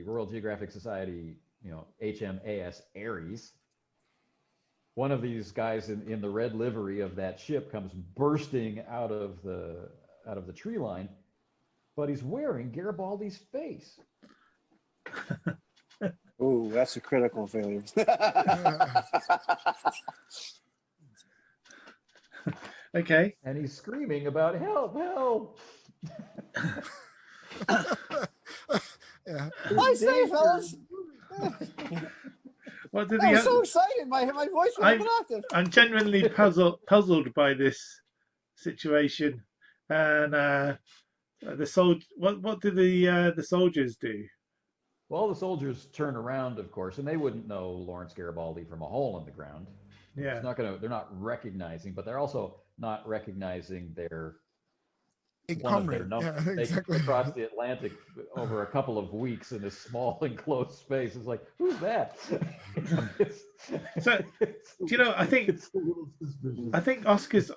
Royal Geographic Society, HMAS Aries. One of these guys in the red livery of that ship comes bursting out of the tree line, but he's wearing Garibaldi's face. Ooh, that's a critical failure. Okay. And he's screaming about help, help. Yeah. I say, fellas. What did I'm the so excited. My voice went up an octave. I'm genuinely puzzled by this situation. And what did the soldiers do? Well, the soldiers turn around, of course, and they wouldn't know Lawrence Garibaldi from a hole in the ground. Yeah. They're not recognizing, but they're also not recognizing their A one of their comrade. numbers. Yeah, They exactly. crossed the Atlantic over a couple of weeks in this small enclosed space. It's like, who's that? So, I think it's a little suspicious. I think Oscar's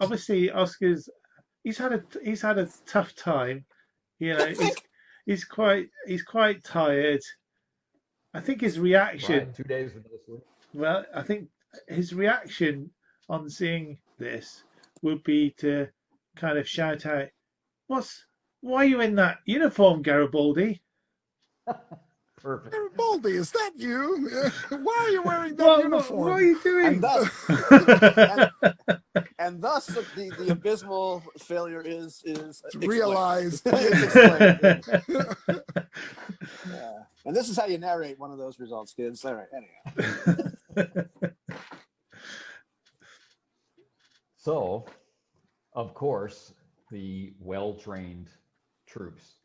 he's had a tough time. He's quite tired. I think his reaction. Right, 2 days with no sleep. Well, I think his reaction on seeing this would be to kind of shout out, why are you in that uniform, Garibaldi? Perfect. Garibaldi, is that you? Why are you wearing that uniform? What are you doing? And thus the abysmal failure is Realized. It's explained. Yeah. And this is how you narrate one of those results, kids. All right, anyhow. So, of course, the well-trained troops.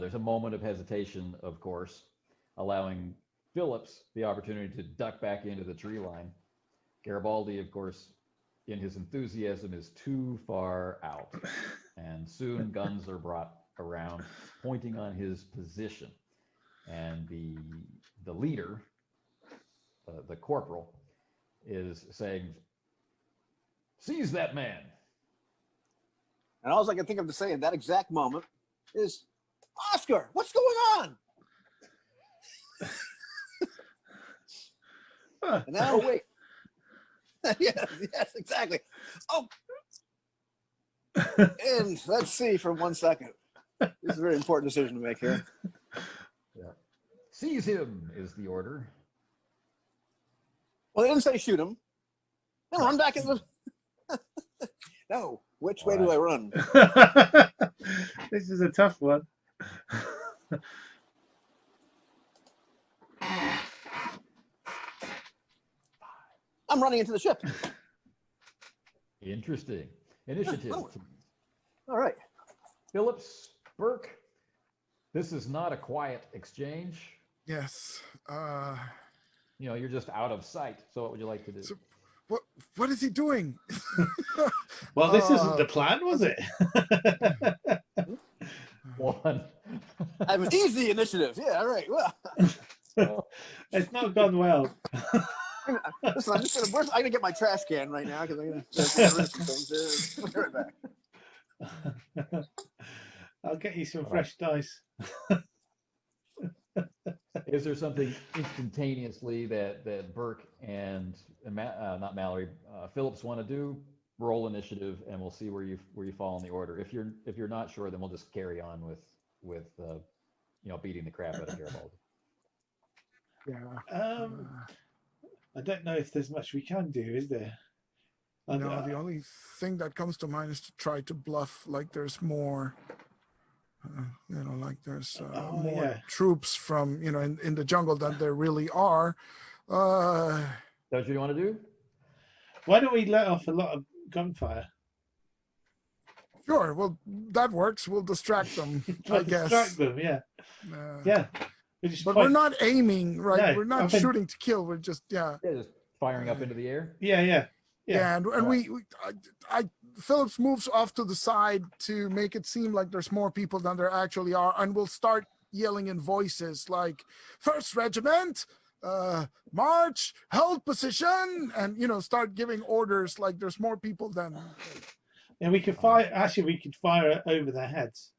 There's a moment of hesitation, of course, allowing Phillips the opportunity to duck back into the tree line. Garibaldi, of course, in his enthusiasm, is too far out. And soon guns are brought around, pointing on his position. And the leader, the corporal, is saying, "Seize that man." And all I can think of to say in that exact moment is, Oscar, what's going on? And Oh, now, wait. yes, exactly. Oh, and let's see for 1 second. This is a very important decision to make here. Yeah. Seize him is the order. Well, they didn't say shoot him. Then run back in the. No, which way do I run? This is a tough one. I'm running into the ship. Interesting. Initiative. Oh. All right. Phillips, Burke. This is not a quiet exchange. Yes. You know, you're just out of sight. So what would you like to do? So what is he doing? Well, this isn't the plan, was it? One. I have an easy initiative. Yeah, all right. Well, It's not gone well. listen, I'm gonna get my trash can right now because I'm gonna get rid of some things. We'll be right back. I'll get you some All fresh dice. Is there something instantaneously that Burke and not Mallory, Phillips want to do? Roll initiative, and we'll see where you fall in the order. If you're not sure, then we'll just carry on with beating the crap out of Garibaldi. Yeah. I don't know if there's much we can do, is there? No, the only thing that comes to mind is to try to bluff like there's more. Like there's more troops from in the jungle than there really are. That's what you want to do? Why don't we let off a lot of gunfire? Sure, well that works. We'll distract them. I guess. Distract them, yeah. Yeah. But we're not aiming, right? No, we're not shooting to kill. We're just just firing up into the air. Yeah. And Phillips moves off to the side to make it seem like there's more people than there actually are, and we'll start yelling in voices like "First Regiment, march, hold position," and start giving orders like there's more people than. And we could fire. Actually, we could fire over their heads.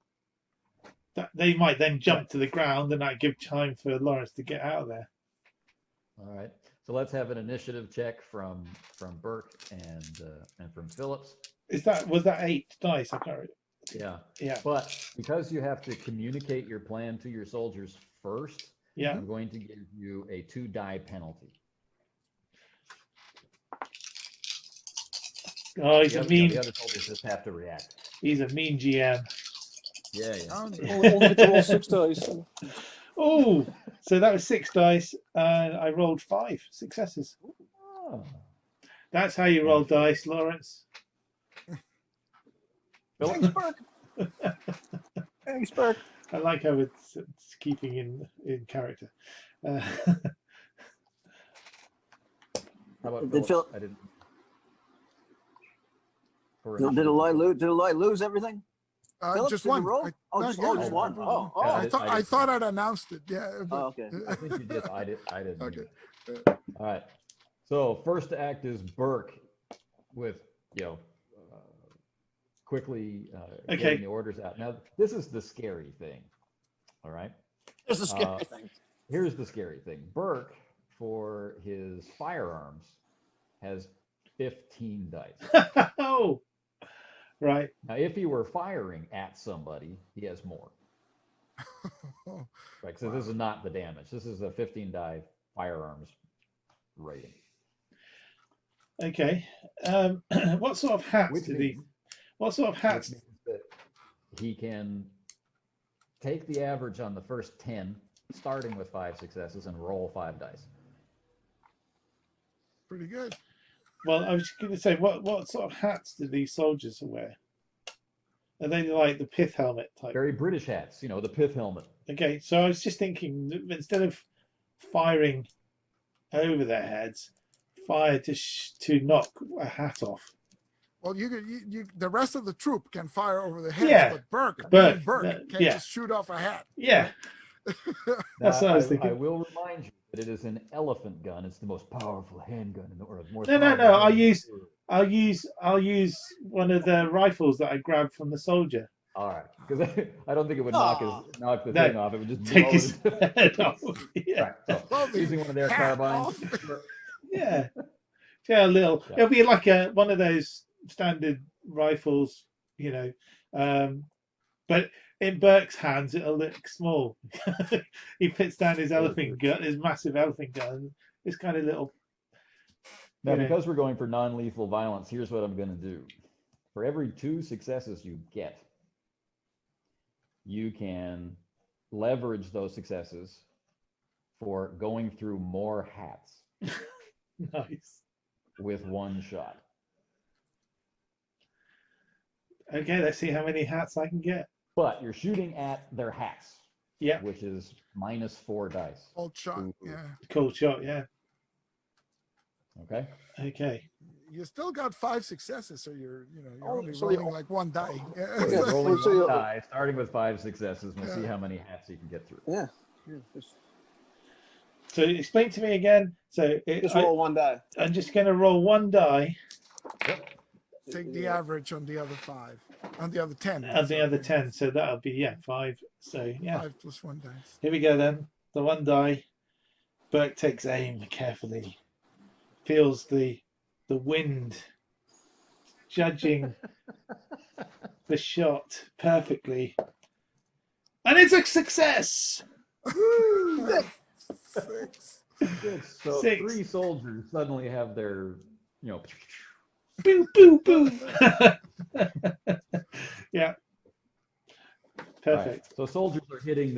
They might then jump to the ground, and that give time for Lawrence to get out of there. All right. So let's have an initiative check from Burke and from Phillips. Was that 8 dice? I can't remember. Yeah. But because you have to communicate your plan to your soldiers first, I'm going to give you a 2-die penalty. Oh, he's a mean. The other soldiers just have to react. He's a mean GM. Yeah. Only get to roll 6 dice. Oh, so that was 6 dice, and I rolled 5 successes. Oh. That's how you roll dice, Lawrence. Thanks, Burke. Thanks, Burke. I like how it's keeping in character. How about Did Phillips? Phil- I didn't. Did Eloy lose everything? Just did you one. roll? Just one. Oh. I thought I'd announced it. Yeah. Oh, okay. I think you did. I didn't. Okay. All right. So first act is Burke with quickly getting the orders out. Now this is the scary thing. All right. Here's the scary thing. Here's the scary thing. Burke, for his firearms, has 15 dice. Oh. Right. Now, if he were firing at somebody, he has more. Right. So this is not the damage. This is a 15-die firearms rating. Okay. What sort of hats did he? What sort of hats? Which means that he can take the average on the first 10, starting with 5 successes, and roll 5 dice. Pretty good. Well, I was going to say, what sort of hats do these soldiers wear? Are they like the pith helmet type? Very British hats, the pith helmet. Okay, so I was just thinking, instead of firing over their heads, fire to knock a hat off. Well, you the rest of the troop can fire over the heads, but Burke can just shoot off a hat. Yeah. That's what I was thinking. I will remind you that it is an elephant gun. It's the most powerful handgun in the world. No. I'll use one of the rifles that I grabbed from the soldier. All right, because I don't think it would knock the thing off. It would just take blow his head off. Yeah. Right, so using one of their carbines. Yeah. Yeah, a little. Yeah. It'll be like one of those standard rifles, you know. But in Burke's hands, it'll look small. He puts down his elephant gun, his massive elephant gun. It's kind of little. Now, You know. because we're going for non-lethal violence, here's what I'm going to do. For every 2 successes you get, you can leverage those successes for going through more hats Nice. with 1 shot. Okay, let's see how many hats I can get. But you're shooting at their hats, Yeah. which is -4 dice. Old shot. Ooh. Yeah. Cool shot. Yeah. Okay. Okay. You still got 5 successes, so you're Oh, only so rolling like 1 die. So you're rolling So 1 die, starting with 5 successes. We'll see how many hats you can get through. Yeah. So explain to me again. So Just roll 1 die. I'm just going to roll 1 die. Yep. Take the average on the other 5, on the other 10. And the other 10. So that'll be 5. So yeah. 5 plus 1 dice. Here we go then. The 1 die. Burke takes aim carefully. Feels the wind judging the shot perfectly. And it's a success! Woo! 6. Good. So 6. 3 soldiers suddenly have their, Boo, boo, boo. Yeah. Perfect. Right. So soldiers are hitting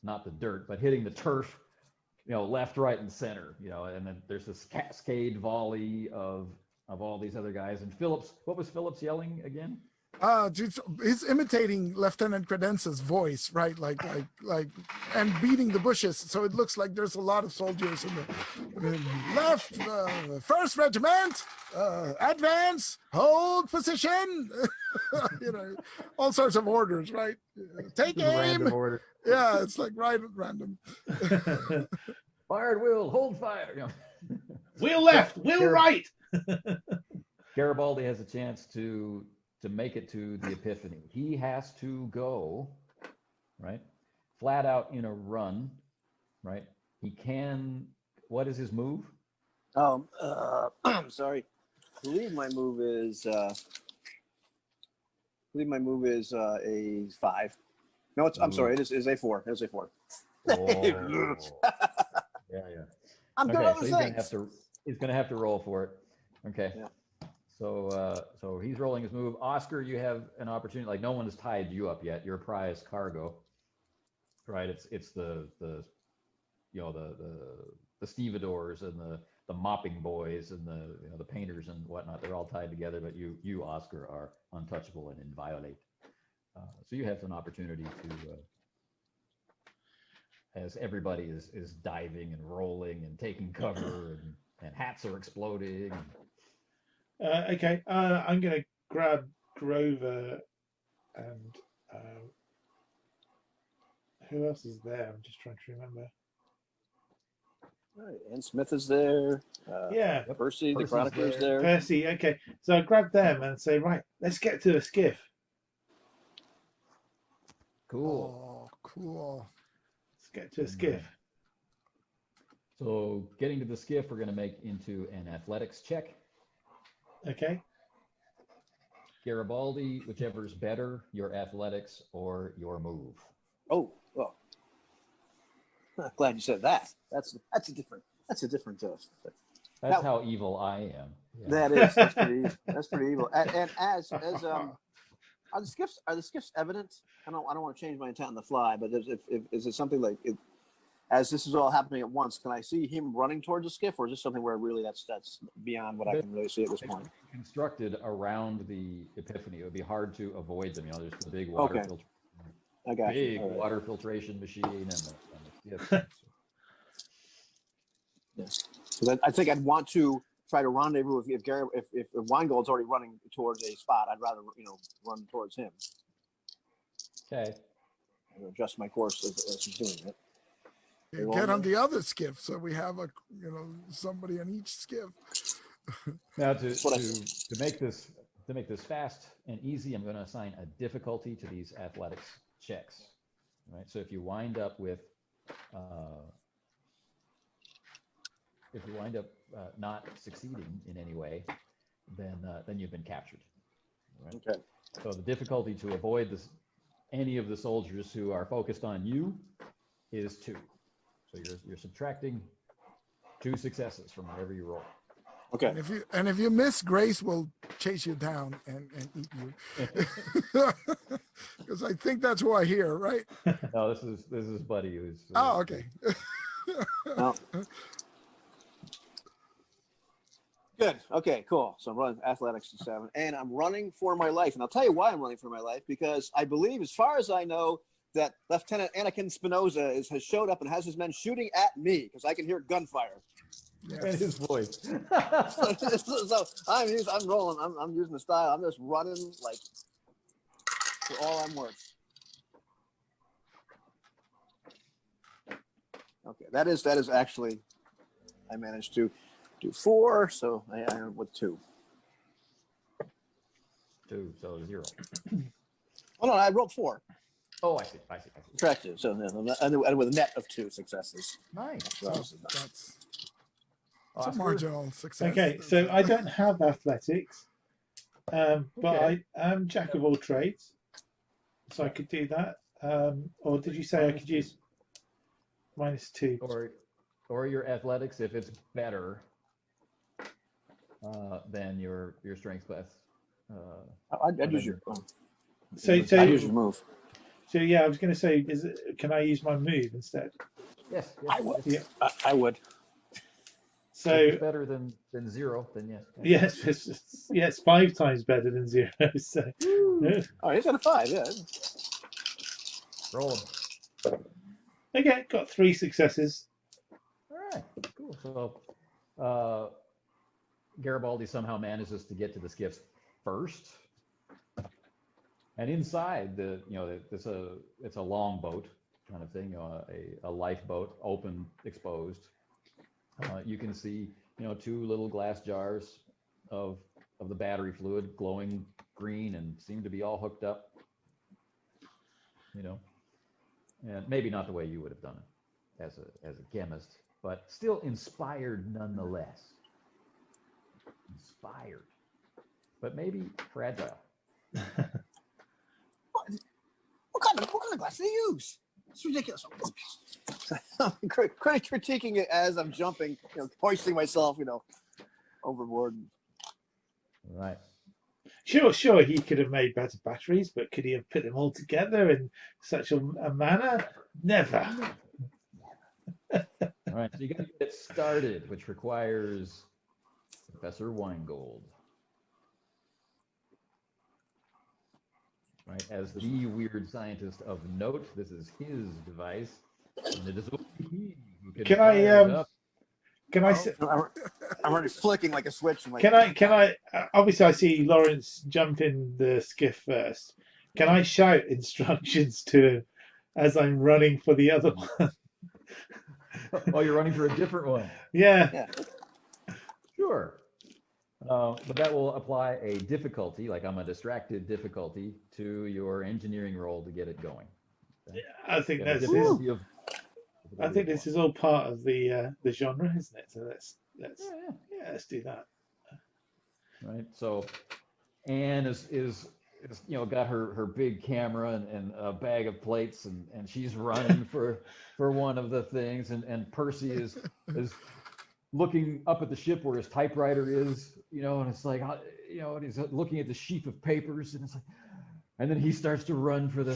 not the dirt, but hitting the turf, left, right, and center, and then there's this cascade volley of all these other guys. And what was Phillips yelling again? He's imitating Lieutenant Credence's voice, right? Like, and beating the bushes. So it looks like there's a lot of soldiers in the left, 1st Regiment, advance, hold position, all sorts of orders, right? Take aim. Random order. Yeah, it's like right at random. Fired will, hold fire. Wheel left, wheel right. Garibaldi has a chance to make it to the Epiphany. He has to go, right, flat out in a run, right? He can. What is his move? I'm sorry. I believe my move is a 5. No, I'm sorry. It is a 4. It is a 4. Oh. Yeah. I'm good Okay, at so other things. he's gonna have to roll for it. Okay. Yeah. So he's rolling his move. Oscar, you have an opportunity. Like, no one has tied you up yet. You're prize cargo, right? It's the stevedores and the mopping boys and the painters and whatnot. They're all tied together, but you Oscar are untouchable and inviolate. So you have an opportunity to, as everybody is diving and rolling and taking cover and hats are exploding. Okay, I'm going to grab Grover and who else is there? I'm just trying to remember. Right, and Smith is there. Yeah. Percy, the Percy's chronicler's there. Percy, okay. So I grab them and say, right, let's get to the skiff. Cool. Oh, cool. Let's get to a skiff. So getting to the skiff, we're going to make into an athletics check. Okay. Garibaldi, whichever's better, your athletics or your move. Oh, well. Glad you said that. That's a different That's Now- how evil I am. Yeah. That is. That's pretty evil. That's pretty evil. And as are the skiffs evident? I don't want to change my intent on the fly, but is it something like as this is all happening at once? Can I see him running towards the skiff, or is this something where really that's beyond what I can really see at this point? Constructed around the Epiphany, it would be hard to avoid them. There's the big water Okay. filter, I got you. big All right. water filtration machine, and the skiff. So I think I'd want to try to rendezvous if Winegold's already running towards a spot. I'd rather run towards him. Okay. And adjust my course as he's doing it. You get on the other skiff, so we have somebody on each skiff. Now to That's what I make this fast and easy, I'm going to assign a difficulty to these athletics checks. Right. So if you wind up with if you wind up not succeeding in any way, then you've been captured. Right? Okay. So the difficulty to avoid this, any of the soldiers who are focused on you, is 2. So you're subtracting 2 successes from whatever you roll. Okay. And if you miss, Grace will chase you down and eat you. Because I think that's who I hear, right? No, this is Buddy who's. Oh, okay. No. Good. Okay, cool. So I'm running athletics to 7, and I'm running for my life. And I'll tell you why I'm running for my life, because I believe, as far as I know, that Lieutenant Anakin Spinoza has showed up and has his men shooting at me because I can hear gunfire. Yes. And his voice. So I'm rolling. I'm using the style. I'm just running like for all I'm worth. Okay, that is actually, I managed to do 4, so I am with 2. 2, so 0. Oh no, I rolled 4. Oh, I see. Correct. So and with a net of 2 successes. Nice. So, That's Oscar? a marginal success. Okay, so I don't have athletics, but Okay. I am jack of all trades, so I could do that. Or did you say I could use -2? Or your athletics, if it's better than your strength class. I'd use your. So I'd use your move. So yeah, I was going to say, can I use my move instead? Yes. I would. Yeah. I would. So if it's better than 0, then yes. yes, it's 5 times better than 0. So Oh, he's got a 5. Yeah. Roll 'em. okay, got 3 successes. All right, cool. So Garibaldi somehow manages to get to the skiffs first, and inside it's a long boat kind of thing, a lifeboat, open, exposed. You can see 2 little glass jars of the battery fluid, glowing green, and seem to be all hooked up. And maybe not the way you would have done it as a chemist, but still inspired nonetheless. Inspired, but maybe fragile. What kind of glass do they use? It's ridiculous. I'm critiquing it as I'm jumping, hoisting myself, overboard. Right. Sure, he could have made better batteries, but could he have put them all together in such a manner? Never. All right. So you got to get started, which requires Professor Winegold. Right, as the weird scientist of note, this is his device, and it is only he who can fire it up. Can I? I'm already flicking like a switch. Can I? Obviously, I see Lawrence jump in the skiff first. Can I shout instructions to him as I'm running for the other one? Oh, you're running for a different one. Yeah. Sure. But that will apply a difficulty, like I'm a distracted difficulty, to your engineering roll to get it going. Okay? I think Yeah, that's. I think this is all part of the genre, isn't it? So let's do that. Right. So Anne is got her big camera and a bag of plates, and she's running for one of the things, and Percy is looking up at the ship where his typewriter is, and it's like, and he's looking at the sheaf of papers, and it's like, and then he starts to run for the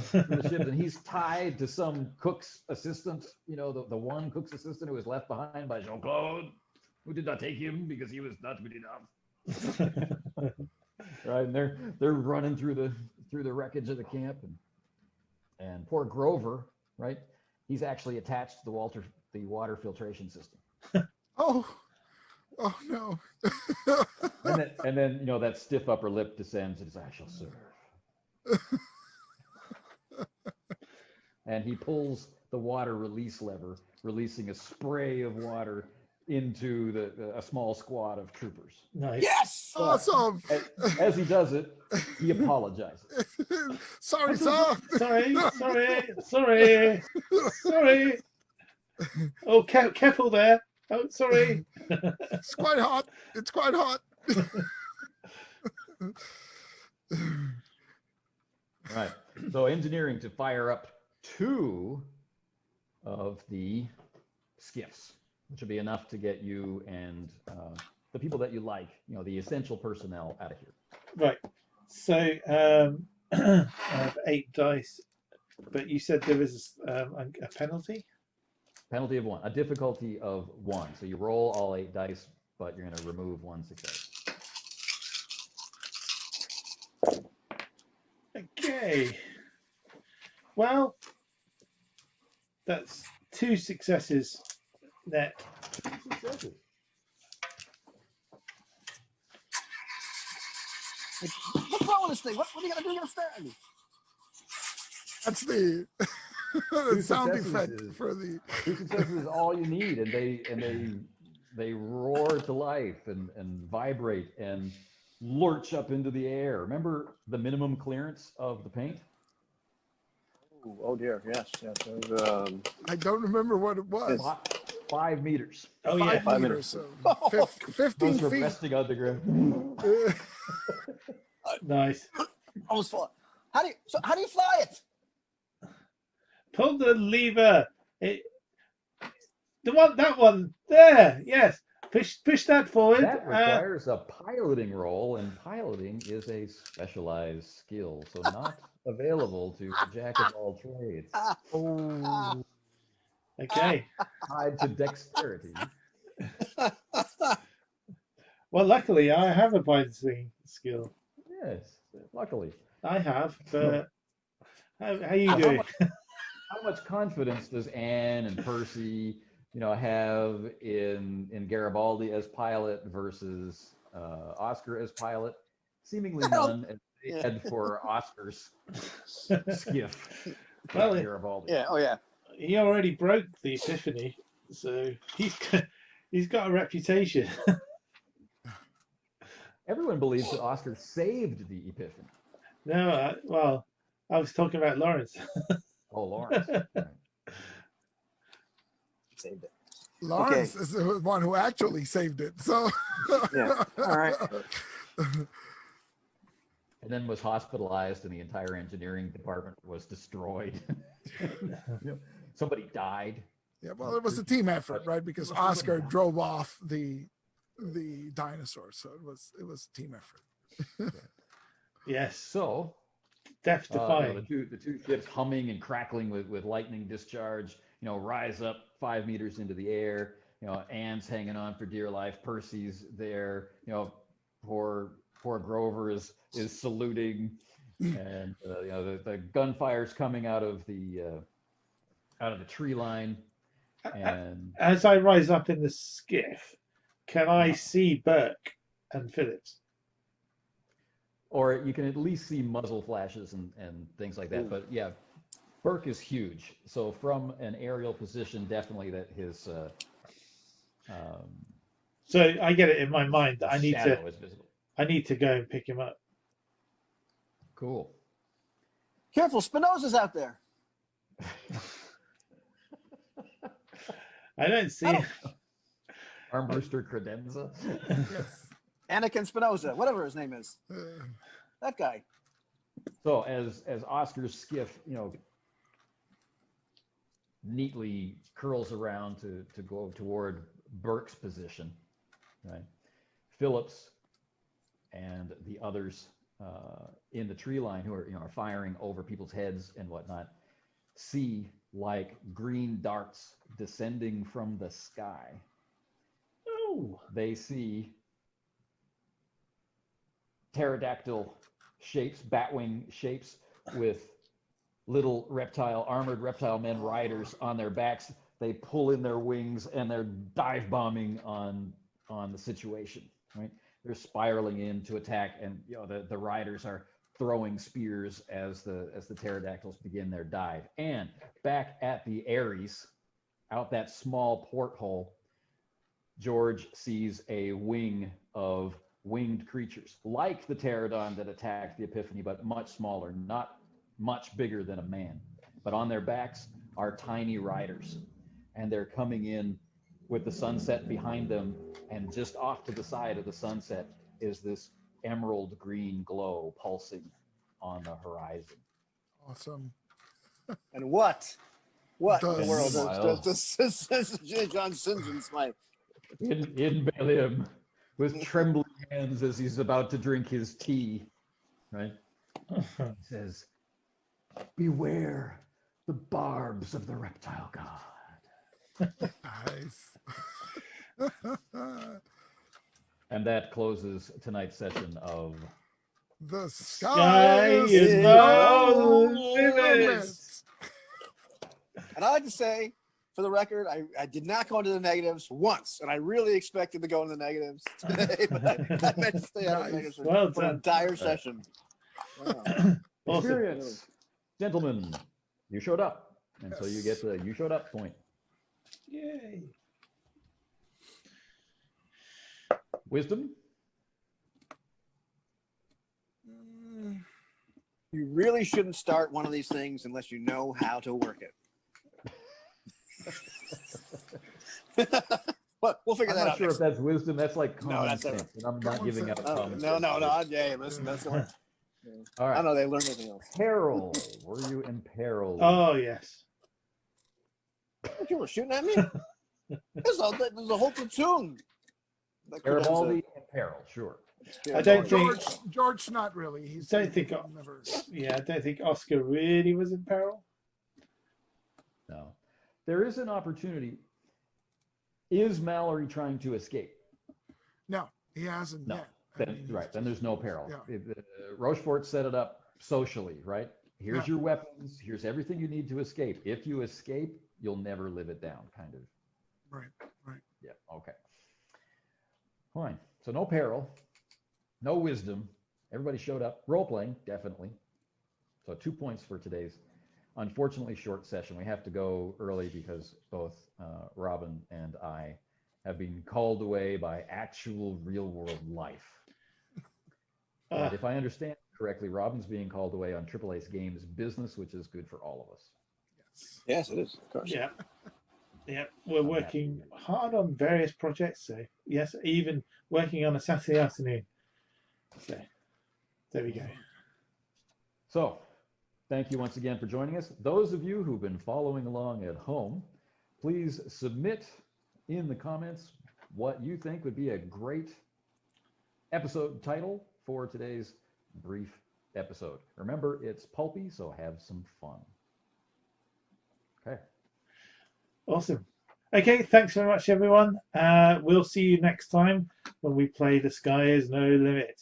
ship, and he's tied to some cook's assistant, the one cook's assistant who was left behind by Jean-Claude, who did not take him because he was not good enough. Right, and they're running through the wreckage of the camp, and poor Grover, right, he's actually attached to the water filtration system. Oh no. and then that stiff upper lip descends, and he's like, I shall serve. And he pulls the water release lever, releasing a spray of water into a small squad of troopers. Nice. Yes! Awesome. As he does it, he apologizes. Sorry, sir. Sorry. Oh, careful there. Oh, sorry. It's quite hot. It's quite hot. Right. So engineering to fire up 2 of the skiffs, which will be enough to get you and the people that you like, the essential personnel out of here. Right. So I have 8 dice, but you said there is a penalty? Penalty of 1, a difficulty of 1. So you roll all 8 dice, but you're going to remove 1 success. Okay. Well, that's 2 successes net. 2 successes. What's wrong with this thing? What are you gonna do? You're gonna stare at me. That's the, the sound successes effect is- for the. 2 successes is all you need, and they roar to life and vibrate and lurch up into the air. Remember the minimum clearance of the paint? Ooh, oh dear, yes. I don't remember what it was. 5 meters. Oh, 5 yeah. 5 meters, minutes. so 15 Those are feet. resting on the ground. Nice. Almost fall. How do you fly it? Pull the lever. That one there. Yes. Push that forward. That requires a piloting role, and piloting is a specialized skill, so not available to a jack of all trades. Oh, Okay. Tied to dexterity. Well, luckily I have a piloting skill. Yes, luckily. I have, but how you How doing? How much confidence does Anne and Percy, have in Garibaldi as pilot versus Oscar as pilot? Seemingly none, as they head for Oscar's skiff. Well, Garibaldi. Yeah. Oh yeah. he already broke the Epiphany, so he's got a reputation. Everyone believes that Oscar saved the Epiphany. No, well, I was talking about Lawrence. Oh, Lawrence. Right. Saved it. Lawrence is the one who actually saved it. So, Yeah. All right. And then was hospitalized, and the entire engineering department was destroyed. Somebody died. Yeah, well, it was a team effort, right? Because Oscar drove off the dinosaur, so it was a team effort. Yes, So death the defying. two ships humming and crackling with lightning discharge, rise up 5 meters into the air. Anne's hanging on for dear life. Percy's there. Poor Grover is saluting, and the gunfire's coming out of the tree line. And As I rise up in the skiff, can I see Burke and Phillips? or you can at least see muzzle flashes and things like that. Ooh. But yeah, Burke is huge. So from an aerial position, definitely that his So I get it in my mind that shadow is visible. I need to go and pick him up. Cool. Careful, Spinoza's out there. I don't see. Armbruster credenza. Yes. Anakin Spinoza, whatever his name is. That guy. So as Oscar's skiff, neatly curls around to go toward Burke's position, right? Phillips and the others in the tree line who are firing over people's heads and whatnot see like green darts descending from the sky. Oh, They see pterodactyl shapes, batwing shapes with little armored reptile men riders on their backs. They pull in their wings and they're dive bombing on the situation, right? They're spiraling in to attack, and the riders are throwing spears as the pterodactyls begin their dive. And back at the Ares, out that small porthole, George sees a wing of winged creatures, like the pterodon that attacked the Epiphany, but much smaller, not much bigger than a man. But on their backs are tiny riders, and they're coming in with the sunset behind them, and just off to the side of the sunset is this emerald green glow pulsing on the horizon. Awesome. And what in the world Meanwhile- does John St. John Smythe? In Belium, with trembling hands as he's about to drink his tea, right? He says, "Beware the barbs of the reptile god." Nice. And closes tonight's session of The Sky sky is is no no limit. limit. And I like to say, for the record, I did not go into the negatives once, and I really expected to go into the negatives today, but I meant to stay out of the negatives for, Well for an done. entire session. Wow. Awesome. experience. Gentlemen, you showed up. And so you get the you showed up point. Yay. Wisdom? You really shouldn't start one of these things unless you know how to work it. But we'll figure I'm that not out. sure next if that's wisdom. That's like common that's sense. And I'm not Common giving sense. out Oh, common no, sense. yeah, listen, that's the one. All I right. don't know, they learn anything else. Peril. Were you in peril? Oh, yes. You were shooting at me? There's a whole platoon. that credenza. Garibaldi in peril, sure. I don't think. George, not really. He's Don't think- never. Yeah, I don't think Oscar really was in peril. No. There is an opportunity. Is Mallory trying to escape? No, he hasn't No. yet. Then, right. Then there's no peril. Yeah. Rochefort set it up socially, right? Here's Yeah. your weapons. Here's everything you need to escape. If you escape, you'll never live it down, kind of. Right. Yeah. Okay. Fine. So no peril, no wisdom. Everybody showed up. Role playing, definitely. So 2 points for today's unfortunately short session. We have to go early because both Robin and I have been called away by actual real world life. And if I understand correctly, Robin's being called away on Triple Ace Games business, which is good for all of us. Yes, it is, of course. Yeah. Yeah, we're working hard on various projects. So, yes, even working on a Saturday afternoon. So, there we go. So, thank you once again for joining us. Those of you who've been following along at home, please submit in the comments what you think would be a great episode title for today's brief episode. Remember, it's pulpy, so have some fun. Okay. Awesome. Okay, thanks very much, everyone. We'll see you next time when we play The Sky is No Limit.